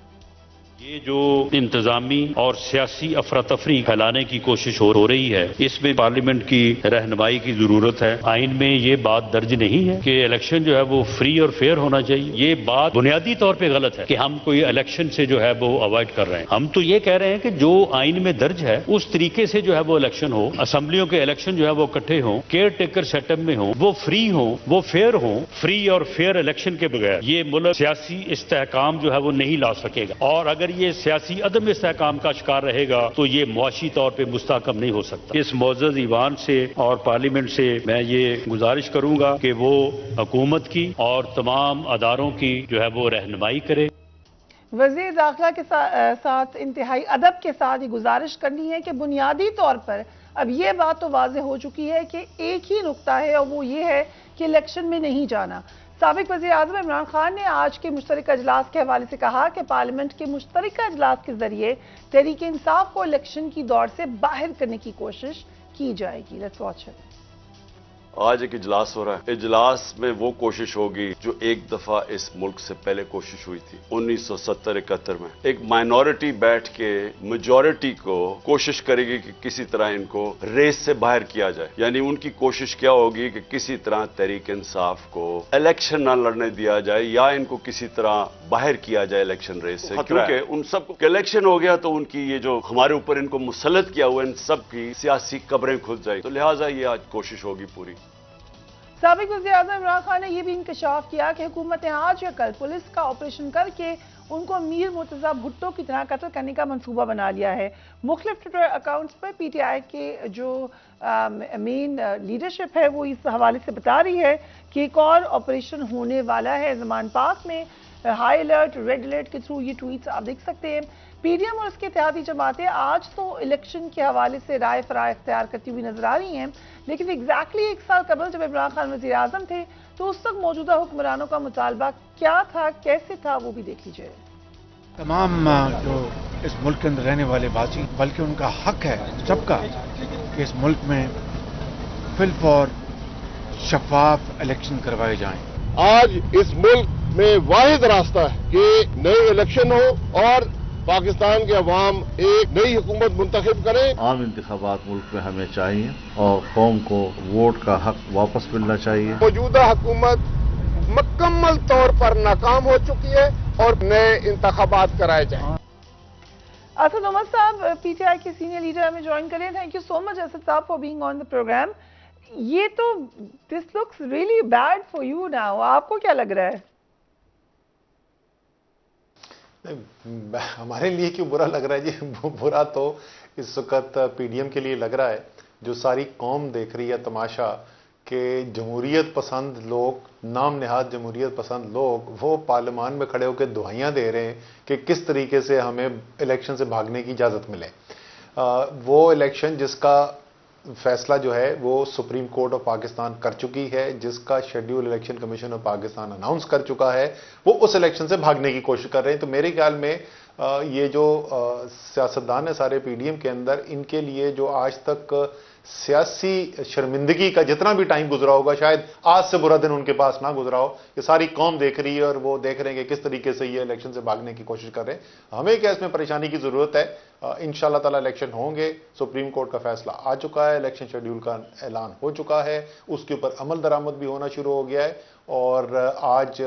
یہ جو انتظامی اور سیاسی افراتفری پھیلانے کی کوشش ہو رہی ہے اس میں پارلیمنٹ کی رہنمائی کی ضرورت ہے. آئین میں یہ بات درج نہیں ہے کہ الیکشن جو ہے وہ فری اور فیئر ہونا چاہیے. یہ بات بنیادی طور پہ غلط ہے کہ ہم کوئی الیکشن سے جو ہے وہ اوائڈ کر رہے ہیں. ہم تو یہ کہہ رہے ہیں کہ جو آئین میں درج ہے اس طریقے سے جو ہے وہ الیکشن ہو. اسمبلیوں کے الیکشن جو ہے وہ اکٹھے ہوں, کیئر ٹیکر سیٹ اپ میں ہوں, وہ فری ہوں, وہ فیئر ہوں. فری اور فیئر الیکشن کے بغیر یہ ملک سیاسی استحکام جو ہے وہ نہیں لا سکے گا. اور اگر یہ سیاسی عدم استحکام کا شکار رہے گا تو یہ معاشی طور پہ مستحکم نہیں ہو سکتا. اس معزز ایوان سے اور پارلیمنٹ سے میں یہ گزارش کروں گا کہ وہ حکومت کی اور تمام اداروں کی جو ہے وہ رہنمائی کرے. وزیر داخلہ کے ساتھ انتہائی ادب کے ساتھ یہ گزارش کرنی ہے کہ بنیادی طور پر اب یہ بات تو واضح ہو چکی ہے کہ ایک ہی نقطہ ہے اور وہ یہ ہے کہ الیکشن میں نہیں جانا۔ سابق وزیر اعظم عمران خان نے آج کے مشترکہ اجلاس کے حوالے سے کہا کہ پارلیمنٹ کے مشترکہ اجلاس کے ذریعے تحریک انصاف کو الیکشن کی دوڑ سے باہر کرنے کی کوشش کی جائے گی۔ Let's watch it. آج ایک اجلاس ہو رہا ہے، اجلاس میں وہ کوشش ہوگی جو ایک دفعہ اس ملک سے پہلے کوشش ہوئی تھی 1970-71 میں۔ ایک مائنورٹی بیٹھ کے میجورٹی کو کوشش کرے گی کہ کسی طرح ان کو ریس سے باہر کیا جائے، یعنی ان کی کوشش کیا ہوگی کہ کسی طرح تحریک انصاف کو الیکشن نہ لڑنے دیا جائے یا ان کو کسی طرح باہر کیا جائے الیکشن ریس سے، کیونکہ ان سب کو الیکشن ہو گیا تو ان کی یہ جو ہمارے اوپر ان کو مسلط کیا ہوا ان سب کی سیاسی قبریں کھل جائیں، تو لہٰذا یہ آج کوشش ہوگی پوری۔ سابق وزیر اعظم عمران خان نے یہ بھی انکشاف کیا کہ حکومت نے آج یا کل پولیس کا آپریشن کر کے ان کو میر مرتضی بھٹو کی طرح قتل کرنے کا منصوبہ بنا لیا ہے۔ مختلف Twitter accounts per P T I کے جو مین لیڈرشپ ہے وہ اس حوالے سے بتا رہی ہے کہ ایک اور آپریشن ہونے والا ہے زمان پاک میں۔ ہائی الرٹ، ریڈ الرٹ کے تھرو یہ ٹویٹس آپ دیکھ سکتے ہیں۔ پی ڈی ایم اور اس کے اتحادی جماعتیں آج تو الیکشن کے حوالے سے رائے فرائے اختیار کرتی ہوئی نظر آ رہی ہیں، لیکن ایگزیکٹلی ایک سال قبل جب عمران خان وزیر اعظم تھے تو اس وقت موجودہ حکمرانوں کا مطالبہ کیا تھا، کیسے تھا، وہ بھی دیکھ لیجیے۔ تمام جو اس ملک کے اندر رہنے والے باسی، بلکہ ان کا حق ہے سب کا کہ اس ملک میں فل فور شفاف الیکشن کروائے جائیں۔ آج اس ملک میں واحد راستہ ہے کہ نئے الیکشن ہو اور پاکستان کے عوام ایک نئی حکومت منتخب کریں۔ عام انتخابات ملک میں ہمیں چاہیے اور قوم کو ووٹ کا حق واپس ملنا چاہیے۔ موجودہ حکومت مکمل طور پر ناکام ہو چکی ہے اور نئے انتخابات کرائے جائیں۔ اسد عمر صاحب پی ٹی آئی کے سینئر لیڈر ہمیں جوائن کریں۔ Thank you so much Asad صاحب for being on the program. یہ تو this looks really bad for you now, آپ کو کیا لگ رہا ہے؟ ہمارے لیے کیوں برا لگ رہا ہے جی؟ برا تو اس وقت پی ڈی ایم کے لیے لگ رہا ہے، جو ساری قوم دیکھ رہی ہے تماشا کہ جمہوریت پسند لوگ، نام نہاد جمہوریت پسند لوگ وہ پارلیمان میں کھڑے ہو کے دعائیاں دے رہے ہیں کہ کس طریقے سے ہمیں الیکشن سے بھاگنے کی اجازت ملے۔ وہ الیکشن جس کا فیصلہ جو ہے وہ سپریم کورٹ آف پاکستان کر چکی ہے، جس کا schedule election commission of Pakistan announce کر چکا ہے، وہ اس الیکشن سے بھاگنے کی کوشش کر رہے ہیں۔ تو میرے خیال میں یہ جو سیاستدان ہیں سارے پی ڈی ایم کے اندر، ان کے لیے جو آج تک سیاسی شرمندگی کا جتنا بھی ٹائم گزرا ہوگا، شاید آج سے برا دن ان کے پاس نہ گزرا ہو۔ یہ ساری قوم دیکھ رہی ہے اور وہ دیکھ رہے ہیں کہ کس طریقے سے یہ الیکشن سے بھاگنے کی کوشش کر رہے ہیں۔ ہمیں کیا اس میں پریشانی کی ضرورت ہے؟ انشاءاللہ تعالی الیکشن ہوں گے، سپریم کورٹ کا فیصلہ آ چکا ہے، الیکشن شیڈیول کا اعلان ہو چکا ہے، اس کے اوپر عمل درآمد بھی ہونا شروع ہو گیا ہے، اور آج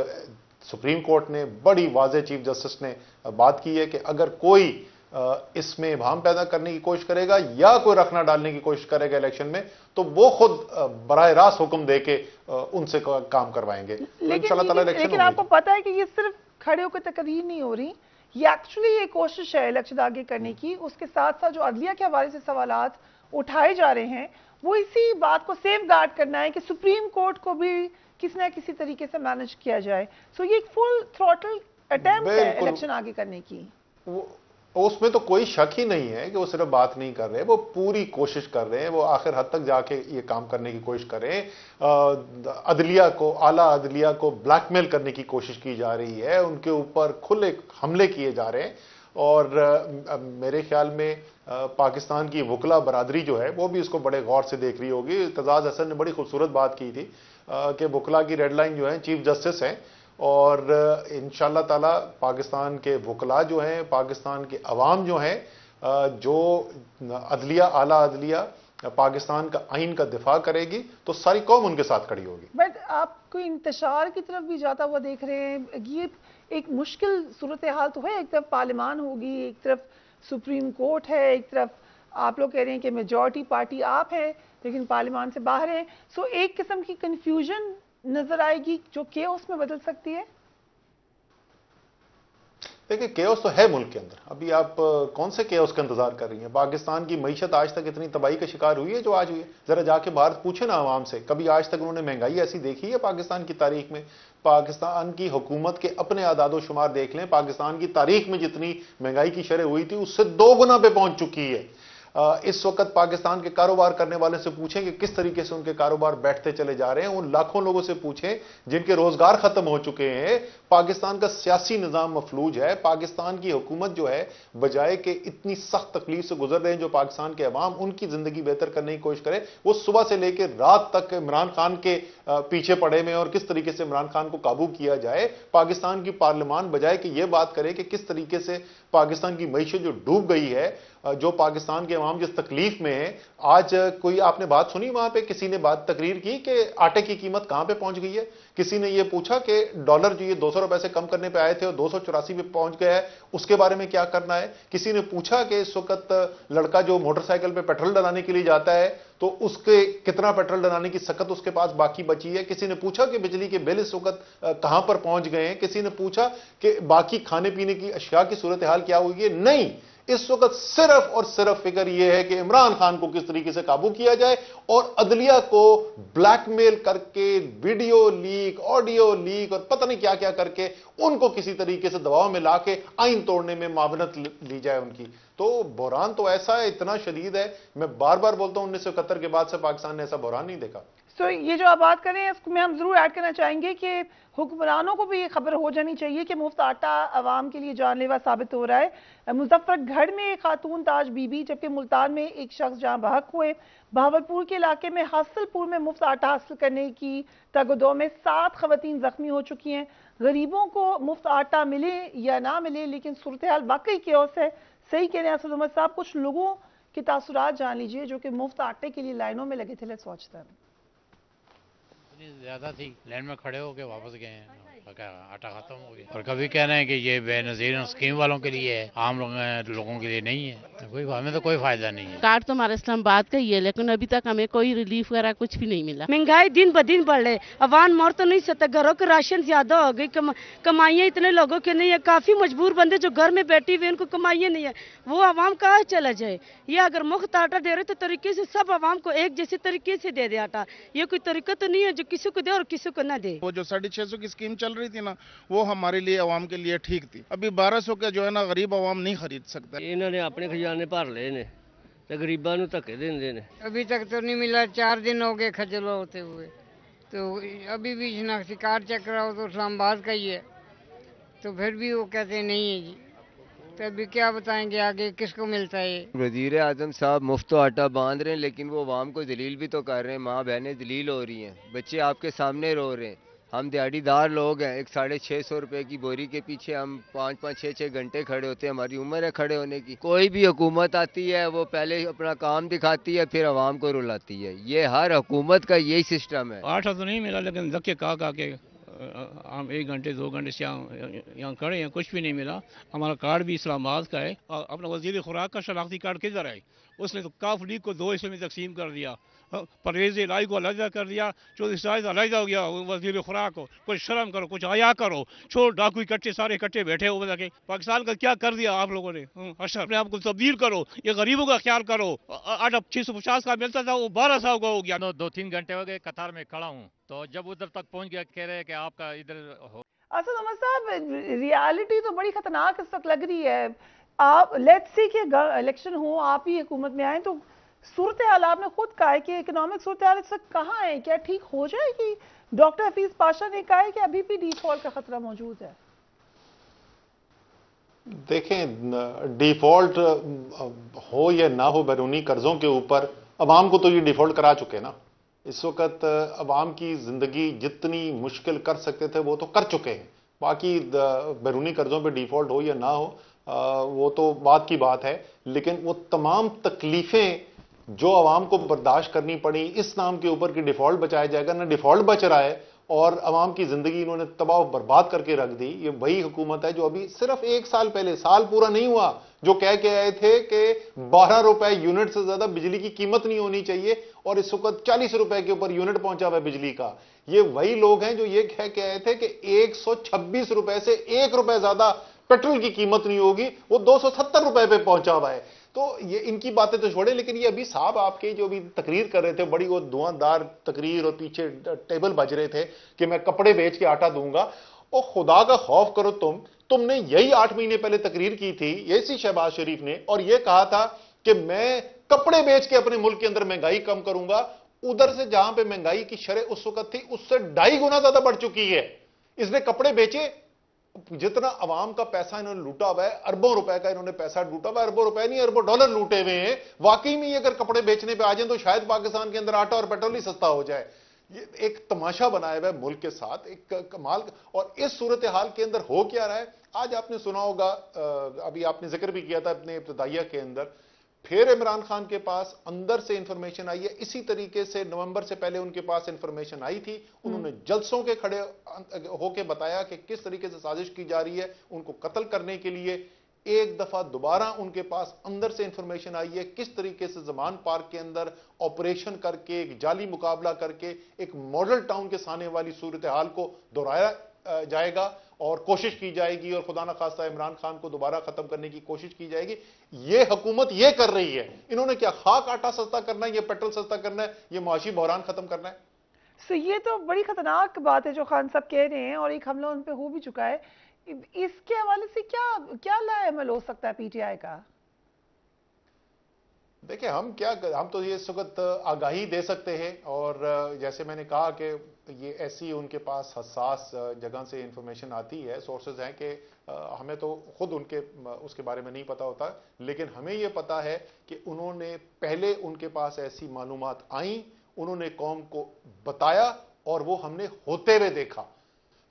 سپریم کورٹ نے بڑی واضح چیف جسٹس نے بات کی ہے کہ اگر کوئی اس میں ابہام پیدا کرنے کی کوشش کرے گا یا کوئی رخنہ ڈالنے کی کوشش کرے گا الیکشن میں، تو وہ خود براہ راست حکم دے کے ان سے کام کروائیں گے۔ لیکن آپ کو پتا ہے کہ یہ صرف کھڑے ہو کے تقریر نہیں ہو رہی، یہ ایکچولی یہ کوشش ہے الیکشن آگے کرنے کی۔ اس کے ساتھ ساتھ جو عدلیہ کے حوالے سے سوالات اٹھائے جا رہے ہیں وہ اسی بات کو سیف گارڈ کرنا ہے کہ سپریم کورٹ کو بھی کسی نہ کسی طریقے سے مینج کیا جائے۔ سو یہ ایک فل تھروٹل اٹیمپٹ ہے الیکشن آگے کرنے کی۔ اس میں تو کوئی شک ہی نہیں ہے کہ وہ صرف بات نہیں کر رہے، وہ پوری کوشش کر رہے ہیں، وہ آخر حد تک جا کے یہ کام کرنے کی کوشش کر رہے ہیں۔ عدلیہ کو، اعلیٰ عدلیہ کو بلیک میل کرنے کی کوشش کی جا رہی ہے، ان کے اوپر کھلے حملے کیے جا رہے ہیں، اور میرے خیال میں پاکستان کی وکلا برادری جو ہے وہ بھی اس کو بڑے غور سے دیکھ رہی ہوگی۔ اعتزاز احسن نے بڑی خوبصورت بات کی تھی کہ وکلا کی ریڈ لائن جو ہے چیف جسٹس ہیں، اور انشاءاللہ تعالی پاکستان کے وکلاء جو ہیں، پاکستان کے عوام جو ہیں، جو عدلیہ، اعلیٰ عدلیہ پاکستان کا آئین کا دفاع کرے گی تو ساری قوم ان کے ساتھ کھڑی ہوگی۔ بٹ آپ کوئی انتشار کی طرف بھی جاتا ہوا دیکھ رہے ہیں، یہ ایک مشکل صورتحال تو ہے، ایک طرف پارلیمان ہوگی، ایک طرف سپریم کورٹ ہے، ایک طرف آپ لوگ کہہ رہے ہیں کہ میجورٹی پارٹی آپ ہے لیکن پارلیمان سے باہر ہیں، سو ایک قسم کی کنفیوژن نظر آئے گی جو کیوس میں بدل سکتی ہے۔ देखिए केओस तो है मुल्क के अंदर, अभी आप कौन से केओस का इंतजार कर रही हैं? पाकिस्तान की मईशत आज तक इतनी तबाही का शिकार हुई है जो आज हुई है? जरा जाके बाहर पूछे ना आवाम से, कभी आज तक उन्होंने महंगाई ऐसी देखी है पाकिस्तान की तारीख में? पाकिस्तान की हुकूमत के अपने आदादो शुमार देख लें, पाकिस्तान की तारीख में जितनी महंगाई की शरह हुई थी उससे 2 गुना पे पहुंच चुकी है। इस वक्त पाकिस्तान के कारोबार करने वाले से पूछें कि किस तरीके से उनके कारोबार बैठते चले जा रहे हैं, उन लाखों लोगों से पूछें जिनके रोजगार खत्म हो चुके हैं। पाकिस्तान का सियासी निजाम मफलूज है। पाकिस्तान की हुकूमत जो है बजाय के इतनी सख्त तकलीफ से गुजर रहे हैं जो पाकिस्तान के अवाम उनकी जिंदगी बेहतर करने की कोशिश करे, वो सुबह से लेकर रात तक इमरान खान के पीछे पड़े में और किस तरीके से इमरान खान को काबू किया जाए। पाकिस्तान की पार्लियामान बजाय कि यह बात करे कि किस तरीके से पाकिस्तान की मईशत जो डूब गई है, जो पाकिस्तान के अवाम जिस तकलीफ में है, आज कोई आपने बात सुनी वहां पे? किसी ने बात तकरीर की कि आटे की कीमत कहां पे पहुंच गई है? किसी ने यह पूछा कि डॉलर जो ये 200 रुपए से कम करने पे आए थे और 284 पे पहुंच गया है, उसके बारे में क्या करना है? किसी ने पूछा कि इस वक्त लड़का जो मोटरसाइकिल पे पेट्रोल डलाने के लिए जाता है तो उसके कितना पेट्रोल डलाने की सकत उसके पास बाकी बची है? किसी ने पूछा कि बिजली के बिल इस वक्त कहां पर पहुंच गए हैं? किसी ने पूछा कि बाकी खाने पीने की अशिया की सूरत हाल क्या हुई है? नहीं, इस वक्त सिर्फ और सिर्फ फिक्र यह है कि इमरान खान को किस तरीके से काबू किया जाए और अदलिया को ब्लैकमेल करके वीडियो लीक, ऑडियो लीक और पता नहीं क्या क्या करके उनको किसी तरीके से दबाव में लाके आइन तोड़ने में मावनत ली जाए उनकी। तो बहरान तो ऐसा है, इतना शदीद है, मैं बार बार बोलता हूं 1971 के बाद से पाकिस्तान ने ऐसा बहरान नहीं देखा। तो ये जो आप बात कर रहे हैं इसको में हम जरूर ऐड करना चाहेंगे कि हुक्मरानों को भी ये खबर हो जानी चाहिए कि मुफ्त आटा आवाम के लिए जानलेवा साबित हो रहा है। मुजफ्फरगढ़ में एक खातून ताज बीबी, जबकि मुल्तान में एक शख्स जहां बहक हुए। बहावलपुर के इलाके में हासिलपुर में मुफ्त आटा हासिल करने की तगदो में 7 खवातीन जख्मी हो चुकी हैं। गरीबों को मुफ्त आटा मिले या ना मिले, लेकिन सूरत हाल वाकई केओस है। सही कह रहे हैं असद उमर साहब। कुछ लोगों के तासुरात जान लीजिए जो कि मुफ्त आटे के लिए लाइनों में लगे थे। Let's watch them. ज्यादा थी, लाइन में खड़े होके वापस गए हैं, आटा खत्म हो गया। और कभी कह रहे हैं कि ये बेनजीर स्कीम वालों के लिए है, आम लोगों के लिए नहीं है। तो हमें तो कोई फायदा नहीं है। कार्ड तो हमारे इस्लामाबाद का ही है, लेकिन अभी तक हमें कोई रिलीफ वगैरह कुछ भी नहीं मिला। महंगाई दिन ब दिन बढ़ रही, अवान मर तो नहीं सकता, घरों का राशन ज्यादा हो गई, कमाइयाँ इतने लोगों के नहीं है। काफी मजबूर बंदे जो घर में बैठी हुए उनको कमाइयाँ नहीं है, वो अवाम कहाँ चला जाए। ये अगर मुफ्त आटा दे रहे तो तरीके से सब अवाम को एक जैसे तरीके से दे दे आटा। ये कोई तरीका तो नहीं है जो किसी को दे और किसी को ना दे। वो जो 650 की स्कीम चल रही थी ना, वो हमारे लिए अवाम के लिए ठीक थी। अभी 1200 का जो है ना गरीब अवाम नहीं खरीद सकता। इन्होंने अपने खजाने भर ले ने तो गरीबां नूं धक्के देंदे ने। अभी तक तो नहीं मिला, 4 दिन हो गए खजल होते हुए। तो अभी भी शनाख्ती कार्ड चेक कराओ तो इस्लामाबाद का ही है, तो फिर भी वो कहते नहीं है जी। तो अभी क्या बताएंगे आगे किसको मिलता है। वजीर आजम साहब मुफ्त तो आटा बांध रहे हैं, लेकिन वो अवाम को दलील भी तो कर रहे हैं। माँ बहनें दलील हो रही हैं, बच्चे आपके सामने रो रहे हैं। हम दिहाड़ीदार लोग हैं, एक 650 रुपए की बोरी के पीछे हम 5-5, 6-6 घंटे खड़े होते हैं। हमारी उम्र है खड़े होने की। कोई भी हुकूमत आती है वो पहले अपना काम दिखाती है, फिर अवाम को रुलाती है। ये हर हुकूमत का यही सिस्टम है। आटा तो नहीं मिला, लेकिन धक्के का के हम 1 घंटे 2 घंटे से यहाँ खड़े हैं, कुछ भी नहीं मिला। हमारा कार्ड भी इस्लामाबाद का है। अपना वजीर खुराक का शनाख्ती कार्ड किधर है? उसने तो काफ लीग को 2 हिस्सों में तकसीम कर दिया, परवेज इलाही को अलहदा कर दिया, चौधरी साहिद अलहदा हो गया वजीर खुराक को। कुछ शर्म करो, कुछ आया करो। छोड़ डाकू इकट्ठे सारे इकट्ठे बैठे हो के पाकिस्तान का क्या कर दिया आप लोगों ने। अशर अपने आप को तब्दील करो, ये गरीबों का ख्याल करो। आटा 650 का मिलता था, वो 1200 का हो गया। 2-3 घंटे हो गए कतार में खड़ा हूँ, तो जब उधर तक पहुँच गया कह रहे हैं कि आपका इधर हो। असद उमर साहब, रियलिटी तो बड़ी खतरनाक इस वक्त लग रही है। आप लेट्स सी कि इलेक्शन हो, आप ही हुकूमत में आए, तो सूरत हाल आपने खुद कहा है कि इकोनॉमिक सूरत हाल इस वक्त कहाँ है, क्या ठीक हो जाएगी? डॉक्टर हफीज पाशा ने कहा है कि अभी भी डिफॉल्ट का खतरा मौजूद है। देखें, डिफॉल्ट हो या ना हो बैरूनी कर्जों के ऊपर अवाम को तो ये डिफॉल्ट करा चुके ना। इस वक्त अवाम की जिंदगी जितनी मुश्किल कर सकते थे वो तो कर चुके हैं। बाकी बैरूनी कर्जों पे डिफॉल्ट हो या ना हो वो तो बात की बात है, लेकिन वो तमाम तकलीफें जो आवाम को बर्दाश्त करनी पड़ी इस नाम के ऊपर कि डिफॉल्ट बचाया जाएगा, ना डिफॉल्ट बच रहा है और आवाम की जिंदगी इन्होंने तबाह बर्बाद करके रख दी। ये वही हुकूमत है जो अभी सिर्फ 1 साल पहले, साल पूरा नहीं हुआ, जो कह के आए थे कि 12 रुपए यूनिट से ज्यादा बिजली की कीमत नहीं होनी चाहिए और इस वक्त 40 रुपए के ऊपर यूनिट पहुंचा हुआ है बिजली का। ये वही लोग हैं जो ये कह के आए थे कि 126 रुपए से 1 रुपए ज्यादा पेट्रोल की कीमत नहीं होगी, वो 270 रुपए पे पहुंचा हुआ है। तो ये इनकी बातें तो छोड़े, लेकिन ये अभी साहब आपके जो भी तकरीर कर रहे थे, बड़ी वो धुआंधार तकरीर, और पीछे टेबल बज रहे थे कि मैं कपड़े बेच के आटा दूंगा। और खुदा का खौफ करो, तुमने यही 8 महीने पहले तकरीर की थी, यही शहबाज शरीफ ने, और ये कहा था कि मैं कपड़े बेच के अपने मुल्क के अंदर महंगाई कम करूंगा। उधर से जहां पे महंगाई की शरह उस वक्त थी, उससे 2.5 गुना ज्यादा बढ़ चुकी है। इसने कपड़े बेचे, जितना अवाम का पैसा इन्होंने लूटा हुआ है, अरबों रुपए का इन्होंने पैसा लूटा हुआ है, अरबों रुपए नहीं अरबों डॉलर लूटे हुए हैं। वाकई में ये अगर कपड़े बेचने पे आ जाए तो शायद पाकिस्तान के अंदर आटा और पेट्रोल ही सस्ता हो जाए। ये एक तमाशा बनाया हुआ है मुल्क के साथ, एक कमाल। और इस सूरत हाल के अंदर हो क्या रहा है, आज आपने सुना होगा, अभी आपने जिक्र भी किया था अपने इब्तिदाइया के अंदर, फिर इमरान खान के पास अंदर से इंफॉर्मेशन आई है। इसी तरीके से नवंबर से पहले उनके पास इंफॉर्मेशन आई थी, उन्होंने जलसों के खड़े होके बताया कि किस तरीके से साजिश की जा रही है उनको कत्ल करने के लिए। एक दफा दोबारा उनके पास अंदर से इंफॉर्मेशन आई है किस तरीके से जमान पार्क के अंदर ऑपरेशन करके, एक जाली मुकाबला करके एक मॉडल टाउन के सामने वाली सूरत हाल को दोहराया जाएगा और कोशिश की जाएगी, और खुदा न खास्ता इमरान खान को दोबारा खत्म करने की कोशिश की जाएगी। ये हुकूमत ये कर रही है। इन्होंने क्या खाक आटा सस्ता करना है, ये पेट्रोल सस्ता करना है, ये मुआशी बहरान खत्म करना है। सो ये तो बड़ी खतरनाक बात है जो खान साहब कह रहे हैं, और एक हमला उन पे हो भी चुका है। इसके हवाले से क्या क्या लाएमल हो सकता है पीटीआई का? देखिए हम तो ये इस वक्त आगाही दे सकते हैं, और जैसे मैंने कहा कि ये ऐसी उनके पास हसास जगह से इंफॉर्मेशन आती है, सोर्सेज हैं कि हमें तो खुद उनके उसके बारे में नहीं पता होता, लेकिन हमें ये पता है कि उन्होंने पहले उनके पास ऐसी मालूमात आई, उन्होंने कौम को बताया, और वो हमने होते हुए देखा।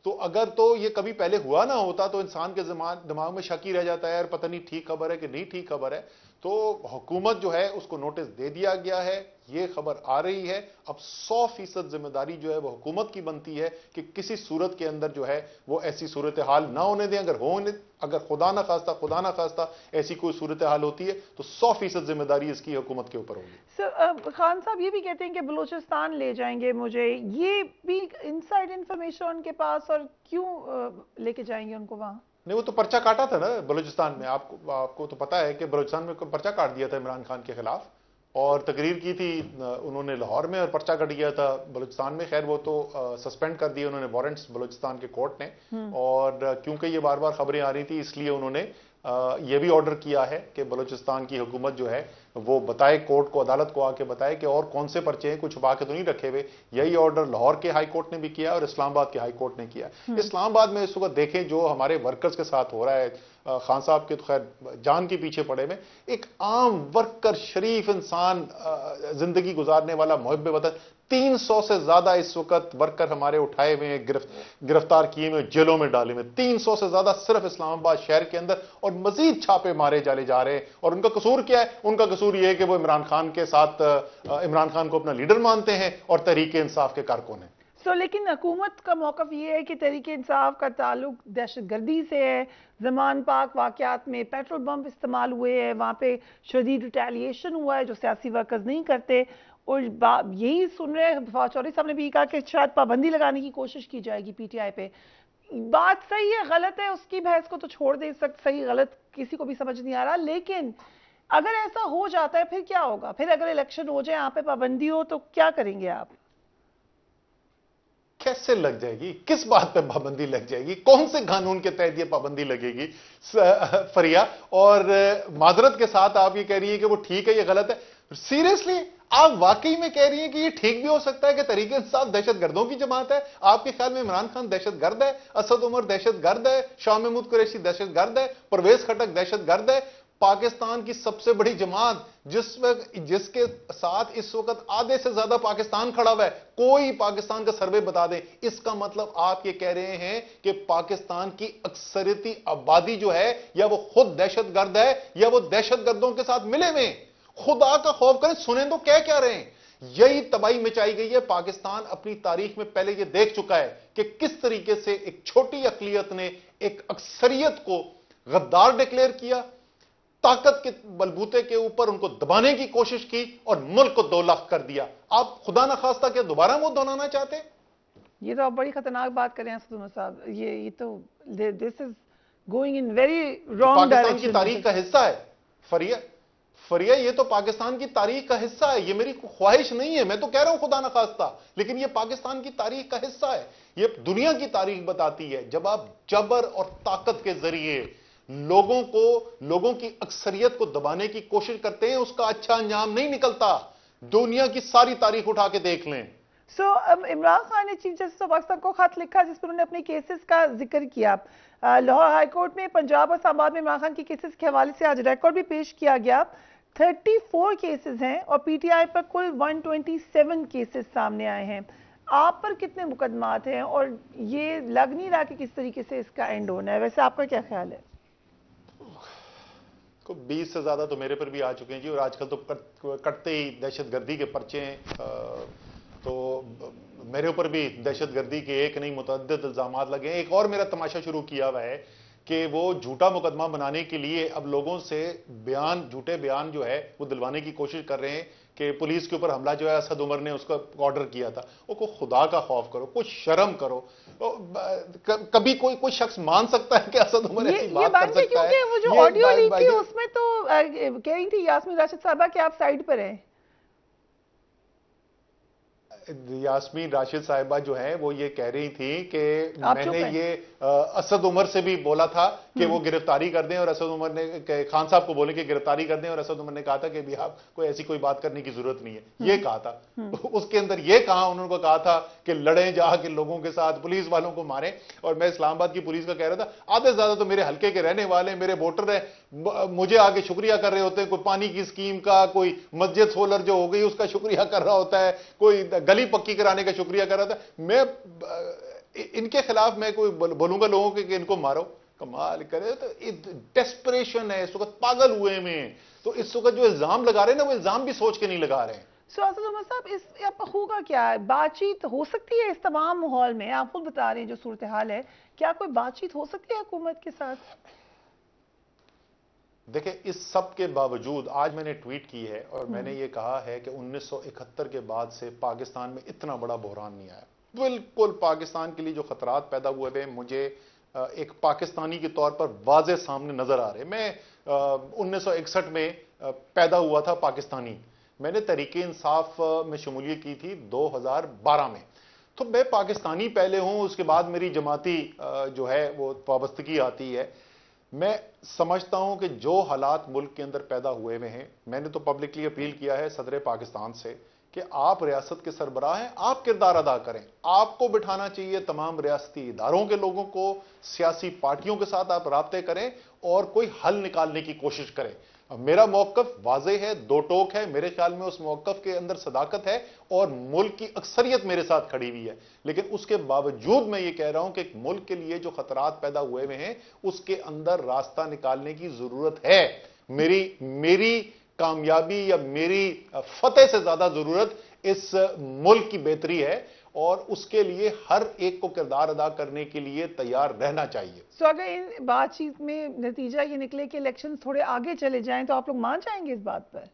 तो अगर तो ये कभी पहले हुआ ना होता तो इंसान के दिमाग में शक ही रह जाता है, यार पता नहीं ठीक खबर है कि नहीं ठीक खबर है। तो हुकूमत जो है उसको नोटिस दे दिया गया है, ये खबर आ रही है। अब 100% जिम्मेदारी जो है वो हुकूमत की बनती है कि किसी सूरत के अंदर जो है वो ऐसी सूरत हाल ना होने दें। अगर खुदा ना खास्ता ऐसी कोई सूरत हाल होती है तो 100% जिम्मेदारी इसकी हुकूमत के ऊपर होगी। सर खान साहब ये भी कहते हैं कि बलूचिस्तान ले जाएंगे मुझे, ये भी इनसाइड इंफॉर्मेशन उनके पास, और क्यों लेके जाएंगे उनको वहां? नहीं, वो तो पर्चा काटा था ना बलूचिस्तान में। आपको तो पता है कि बलूचिस्तान में पर्चा काट दिया था इमरान खान के खिलाफ, और तकरीर की थी उन्होंने लाहौर में, और पर्चा कट गया था बलूचिस्तान में। खैर वो तो सस्पेंड कर दिए उन्होंने वारंट्स बलूचिस्तान के कोर्ट ने, और क्योंकि ये बार बार खबरें आ रही थी इसलिए उन्होंने ये भी ऑर्डर किया है कि बलूचिस्तान की हुकूमत जो है वो बताए कोर्ट को, अदालत को आके बताए कि और कौन से पर्चे हैं, कुछ छुपा के तो नहीं रखे हुए। यही ऑर्डर लाहौर के हाई कोर्ट ने भी किया और इस्लामाबाद के हाई कोर्ट ने किया। इस्लामाबाद में इस वक्त देखें जो हमारे वर्कर्स के साथ हो रहा है, खान साहब के तो खैर जान के पीछे पड़े में, एक आम वर्कर, शरीफ इंसान, जिंदगी गुजारने वाला मुहब्बे वतन, 300 से ज्यादा इस वक्त वर्कर हमारे उठाए हुए हैं, गिरफ्तार किए हुए, जेलों में डाले हुए, 300 से ज्यादा सिर्फ इस्लामाबाद शहर के अंदर, और मजीद छापे मारे जाले जा रहे हैं। और उनका कसूर क्या है? उनका कसूर यह है कि वो इमरान खान के साथ, इमरान खान को अपना लीडर मानते हैं और तहरीक इंसाफ के कारकुन हैं। लेकिन हुकूमत का मौक़िफ़ ये है कि तहरीक इंसाफ का ताल्लुक दहशतगर्दी से है। ज़मान पाक वाक़यात में पेट्रोल बम इस्तेमाल हुए हैं, वहाँ पे शदीद रिटेलिएशन हुआ है जो सियासी वर्कर्स नहीं करते। और यही सुन रहे हैं, फवाद चौधरी साहब ने भी कहा कि शायद पाबंदी लगाने की कोशिश की जाएगी पीटीआई पे। बात सही है गलत है उसकी बहस को तो छोड़ दे सकते, सही गलत किसी को भी समझ नहीं आ रहा, लेकिन अगर ऐसा हो जाता है फिर क्या होगा? फिर अगर इलेक्शन हो जाए, यहाँ पे पाबंदी हो, तो क्या करेंगे आप? कैसे लग जाएगी? किस बात पे पाबंदी लग जाएगी? कौन से कानून के तहत ये पाबंदी लगेगी फरिया? और माजरत के साथ आप ये कह रही है कि वो ठीक है, ये गलत है। सीरियसली आप वाकई में कह रही हैं कि ये ठीक भी हो सकता है कि तहरीक इंसाफ दहशतगर्दों की जमात है? आपके ख्याल में इमरान खान दहशतगर्द है, असद उमर दहशतगर्द है, शाह महमूद कुरैशी दहशतगर्द है, परवेज खटक दहशतगर्द है? पाकिस्तान की सबसे बड़ी जमात जिसके साथ इस वक्त आधे से ज्यादा पाकिस्तान खड़ा हुआ है, कोई पाकिस्तान का सर्वे बता दें। इसका मतलब आप ये कह रहे हैं कि पाकिस्तान की अक्सरियती आबादी जो है, या वो खुद दहशतगर्द है या वो दहशतगर्दों के साथ मिले हुए। खुदा का खौफ करें, सुने तो क्या रहे हैं। यही तबाही मचाई गई है। पाकिस्तान अपनी तारीख में पहले ये देख चुका है कि किस तरीके से एक छोटी अकलियत ने एक अक्सरियत को गद्दार डिक्लेयर किया, ताकत के बलबूते के ऊपर उनको दबाने की कोशिश की और मुल्क को 2 लाख कर दिया। आप खुदा न खास्ता क्या दोबारा वो दोहराना चाहते? ये तो आप बड़ी खतरनाक बात कर रहे हैं असद उमर साहब। ये तो this is going in very wrong Pakistan direction. की तारीख का हिस्सा है फरिया, ये तो पाकिस्तान की तारीख का हिस्सा है। ये मेरी ख्वाहिश नहीं है, मैं तो कह रहा हूं खुदा न खास्ता, लेकिन ये पाकिस्तान की तारीख का हिस्सा है। ये दुनिया की तारीख बताती है, जब आप जबर और ताकत के जरिए लोगों की अक्सरियत को दबाने की कोशिश करते हैं, उसका अच्छा अंजाम नहीं निकलता। दुनिया की सारी तारीख उठा के देख लें। इमरान खान ने चीफ जस्टिस ऑफ पाकिस्तान को खत लिखा जिस पर उन्होंने अपने केसेस का जिक्र किया। लाहौर हाई कोर्ट में पंजाब और इस्लामाबाद में इमरान खान के केसेस के हवाले से आज रिकॉर्ड भी पेश किया गया। 34 केसेस हैं और पीटीआई पर कुल 127 केसेस सामने आए हैं। आप पर कितने मुकदमात हैं और ये लग नहीं रहा कि किस तरीके से इसका एंड होना है? वैसे आपका क्या ख्याल है? 20 से ज्यादा तो मेरे पर भी आ चुके हैं जी, और आजकल तो कटते ही दहशतगर्दी के पर्चे हैं, तो मेरे ऊपर भी दहशतगर्दी के एक नहीं मुतअद्दिद इल्जामात लगे हैं। एक और मेरा तमाशा शुरू किया हुआ है कि वो झूठा मुकदमा बनाने के लिए अब लोगों से झूठे बयान जो है वो दिलवाने की कोशिश कर रहे हैं कि पुलिस के ऊपर हमला जो है असद उमर ने उसका ऑर्डर किया था। वो को खुदा का खौफ करो, कुछ शर्म करो। कभी कोई शख्स मान सकता है कि असद उमर ऐसी बात कर सकता है? वो जो ऑडियो लीक थी उसमें तो कह रही थी यास्मीन राशिद साहबा कि आप साइड पर हैं। यास्मीन राशिद साहिबा जो है वो ये कह रही थी कि मैंने ये असद उमर से भी बोला था कि वो गिरफ्तारी कर दें, और असद उमर ने खान साहब को बोले कि गिरफ्तारी कर दें, और असद उमर ने कहा था कि भी आप कोई ऐसी कोई बात करने की जरूरत नहीं है, ये कहा था। उसके अंदर ये कहा उन्होंने कहा था कि लड़ें जाके लोगों के साथ, पुलिस वालों को मारें। और मैं इस्लामाबाद की पुलिस का कह रहा था, आधे से ज्यादा तो मेरे हल्के के रहने वाले मेरे वोटर हैं, मुझे आगे शुक्रिया कर रहे होते हैं। कोई पानी की स्कीम का, कोई मस्जिद सोलर जो हो गई उसका शुक्रिया कर रहा होता है, कोई गली पक्की कराने का शुक्रिया कर रहा था। मैं इनके खिलाफ मैं कोई बोलूंगा लोगों के कि इनको मारो, कमाल करे। तो डेस्परेशन है इस वक्त, पागल हुए में। तो इस वक्त जो इल्जाम लगा रहे हैं ना, वो इल्जाम भी सोच के नहीं लगा रहे हैं। असद उमर साहब, इस होगा क्या है? बातचीत हो सकती है इस तमाम माहौल में? आप खुद बता रहे हैं जो सूरत हाल है, क्या कोई बातचीत हो सकती है हुकूमत के साथ? देखिए, इस सब के बावजूद आज मैंने ट्वीट की है और मैंने ये कहा है कि 1971 के बाद से पाकिस्तान में इतना बड़ा बहरान नहीं आया। बिल्कुल पाकिस्तान के लिए जो खतरात पैदा हुए थे, मुझे एक पाकिस्तानी के तौर पर वाज़े सामने नजर आ रहे। मैं 1961 में पैदा हुआ था पाकिस्तानी, मैंने तहरीक इंसाफ में शमूलियत की थी 2012 में, तो मैं पाकिस्तानी पहले हूं, उसके बाद मेरी जमाती जो है वो वाबस्तगी आती है। मैं समझता हूं कि जो हालात मुल्क के अंदर पैदा हुए में हैं, मैंने तो पब्लिकली अपील किया है सदर पाकिस्तान से कि आप रियासत के सरबराह हैं, आप किरदार अदा करें। आपको बिठाना चाहिए तमाम रियासती इदारों के लोगों को, सियासी पार्टियों के साथ आप राब्ते करें और कोई हल निकालने की कोशिश करें। मेरा मौकफ वाज़ेह है, दो टोक है। मेरे ख्याल में उस मौकफ के अंदर सदाकत है और मुल्क की अक्सरियत मेरे साथ खड़ी हुई है। लेकिन उसके बावजूद मैं ये कह रहा हूं कि मुल्क के लिए जो खतरात पैदा हुए हुए हैं, उसके अंदर रास्ता निकालने की जरूरत है। मेरी कामयाबी या मेरी फतेह से ज्यादा जरूरत इस मुल्क की बेहतरी है और उसके लिए हर एक को किरदार अदा करने के लिए तैयार रहना चाहिए। तो अगर इन बातचीत में नतीजा ये निकले कि इलेक्शन थोड़े आगे चले जाएं, तो आप लोग मान जाएंगे इस बात पर?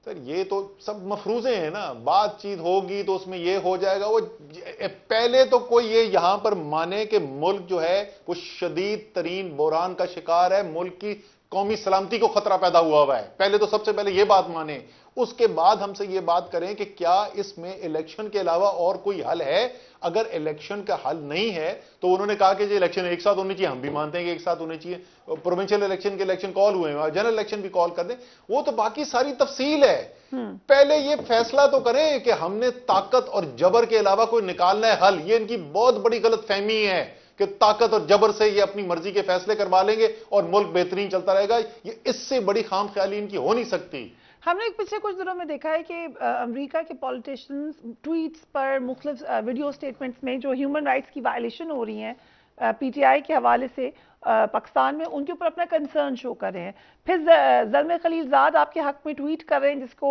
सर, ये तो सब मफरूजे हैं ना। बातचीत होगी तो उसमें ये हो जाएगा। वो पहले तो कोई ये यहां पर माने कि मुल्क जो है वो शदीद तरीन बहरान का शिकार है, मुल्क की कौमी सलामती को खतरा पैदा हुआ है। पहले तो सबसे पहले ये बात माने, उसके बाद हमसे ये बात करें कि क्या इसमें इलेक्शन के अलावा और कोई हल है। अगर इलेक्शन का हल नहीं है तो उन्होंने कहा कि इलेक्शन एक साथ होने चाहिए, हम भी मानते हैं कि एक साथ होने चाहिए। प्रोविंशियल इलेक्शन के इलेक्शन कॉल हुए हैं, जनरल इलेक्शन भी कॉल कर दें, वो तो बाकी सारी तफसील है। पहले ये फैसला तो करें कि हमने ताकत और जबर के अलावा कोई निकालना है हल। ये इनकी बहुत बड़ी गलतफहमी है कि ताकत और जबर से ये अपनी मर्जी के फैसले करवा लेंगे और मुल्क बेहतरीन चलता रहेगा। ये इससे बड़ी खाम ख्याली इनकी हो नहीं सकती। हमने पिछले कुछ दिनों में देखा है कि अमेरिका के पॉलिटिशियंस ट्वीट्स पर, मुख्तलिफ वीडियो स्टेटमेंट्स में जो ह्यूमन राइट्स की वायलेशन हो रही हैं पीटीआई के हवाले से पाकिस्तान में, उनके ऊपर अपना कंसर्न शो कर रहे हैं। फिर ज़ल्मे खलीलजाद आपके हक में ट्वीट कर रहे हैं, जिसको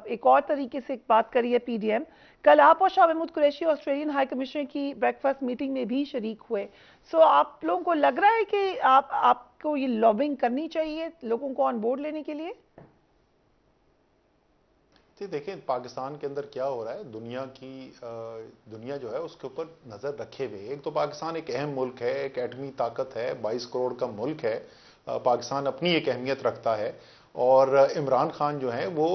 एक और तरीके से बात करी है पीडीएम। कल आप और Shah Mahmood Qureshi Australian high commissioner की ब्रेकफास्ट मीटिंग में भी शरीक हुए। सो आप लोगों को लग रहा है कि आपको ये लॉबिंग करनी चाहिए लोगों को ऑन बोर्ड लेने के लिए? دیکھیں पाकिस्तान के अंदर क्या हो रहा है, दुनिया जो है उसके ऊपर नज़र रखे हुए। एक तो पाकिस्तान एक अहम मुल्क है, एक एटमी ताकत है, 22 करोड़ का मुल्क है, पाकिस्तान अपनी एक अहमियत रखता है, और इमरान खान जो हैं वो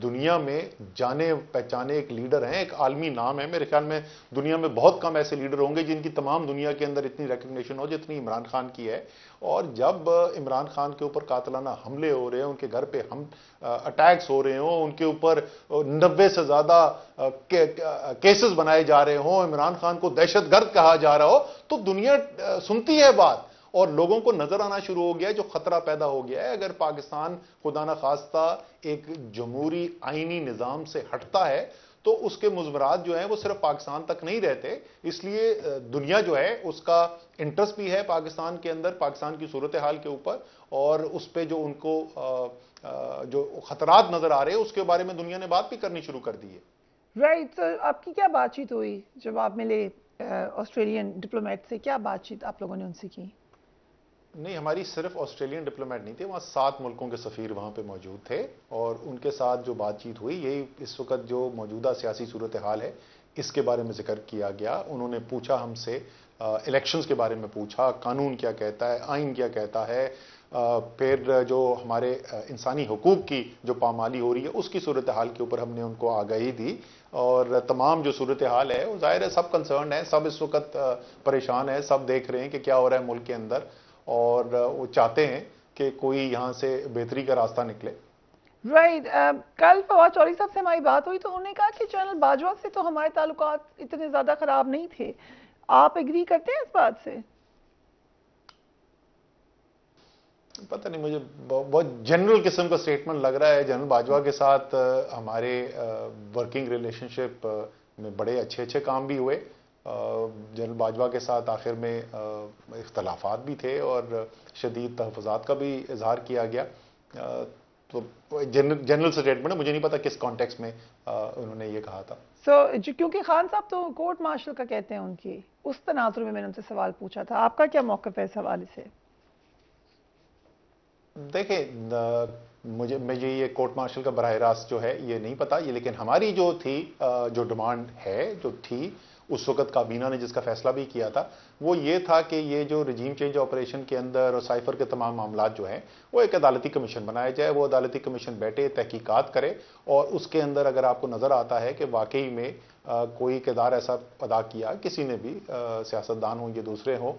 दुनिया में जाने पहचाने एक लीडर हैं, एक आलमी नाम है। मेरे ख्याल में दुनिया में बहुत कम ऐसे लीडर होंगे जिनकी तमाम दुनिया के अंदर इतनी रिकग्निशन हो जितनी इमरान खान की है। और जब इमरान खान के ऊपर कातलाना हमले हो रहे हैं, उनके घर पे अटैक्स हो रहे हों, उनके ऊपर 90 से ज़्यादा केसेस बनाए जा रहे हों, इमरान खान को दहशतगर्द कहा जा रहा हो, तो दुनिया सुनती है बात और लोगों को नजर आना शुरू हो गया है जो खतरा पैदा हो गया है। अगर पाकिस्तान खुदा न खास्ता एक जमहूरी आईनी निज़ाम से हटता है तो उसके मुज़मरात जो हैं वो सिर्फ पाकिस्तान तक नहीं रहते। इसलिए दुनिया जो है उसका इंटरेस्ट भी है पाकिस्तान के अंदर, पाकिस्तान की सूरत हाल के ऊपर, और उस पर जो उनको जो खतरात नजर आ रहे हैं उसके बारे में दुनिया ने बात भी करनी शुरू कर दी है। राइट, तो आपकी क्या बातचीत हुई जब आप मिले ऑस्ट्रेलियन डिप्लोमेट से? क्या बातचीत आप लोगों ने उनसे की? नहीं, हमारी सिर्फ ऑस्ट्रेलियन डिप्लोमेट नहीं थे, वहाँ 7 मुल्कों के सफ़ीर वहाँ पे मौजूद थे, और उनके साथ जो बातचीत हुई यही इस वक्त जो मौजूदा सियासी सूरत हाल है इसके बारे में जिक्र किया गया। उन्होंने पूछा हमसे, इलेक्शंस के बारे में पूछा, कानून क्या कहता है, आइन क्या कहता है, फिर जो हमारे इंसानी हुकूक की जो पामाली हो रही है उसकी सूरत हाल के ऊपर हमने उनको आगाही दी। और तमाम जो सूरत हाल है वो ज़ाहिर है सब कंसर्न है, सब इस वक्त परेशान है, सब देख रहे हैं कि क्या हो रहा है मुल्क के अंदर, और वो चाहते हैं कि कोई यहाँ से बेहतरी का रास्ता निकले। राइट, कल फवाद चौधरी साहब से हमारी बात हुई तो उन्होंने कहा कि जनरल बाजवा से तो हमारे ताल्लुकात इतने ज़्यादा ख़राब नहीं थे। आप एग्री करते हैं इस बात से? पता नहीं, मुझे बहुत जनरल किस्म का स्टेटमेंट लग रहा है। जनरल बाजवा के साथ हमारे वर्किंग रिलेशनशिप में बड़े अच्छे अच्छे काम भी हुए। जनरल बाजवा के साथ आखिर में इख्तलाफात भी थे और शदीद तहफ़्फ़ुज़ात का भी इजहार किया गया। तो जनरल स्टेटमेंट है, मुझे नहीं पता किस कॉन्टेक्स्ट में उन्होंने ये कहा था। क्योंकि खान साहब तो कोर्ट मार्शल का कहते हैं उनकी, उस तनाजुर में मैंने उनसे सवाल पूछा था। आपका क्या मौक़िफ़ है इस हवाले से? देखें, मुझे ये कोर्ट मार्शल का बराह रास्त जो है ये नहीं पता, ये लेकिन हमारी जो थी जो डिमांड है जो थी उस वक्त काबीना ने जिसका फैसला भी किया था वो ये था कि ये जो रजीम चेंज ऑपरेशन के अंदर और साइफर के तमाम मामला जो हैं वो एक अदालती कमीशन बनाया जाए। वो अदालती कमीशन बैठे तहकीकात करे और उसके अंदर अगर आपको नज़र आता है कि वाकई में कोई किरदार ऐसा अदा किया किसी ने भी, सियासतदान हो या दूसरे हों,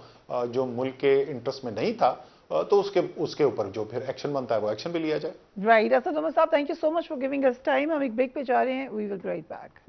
जो मुल्क के इंटरेस्ट में नहीं था, तो उसके ऊपर जो फिर एक्शन बनता है वो एक्शन भी लिया जाए। राइट, असद उमर साहब, thank you so much for giving us time. हम एक ब्रेक पे जा रहे हैं, we will be right back.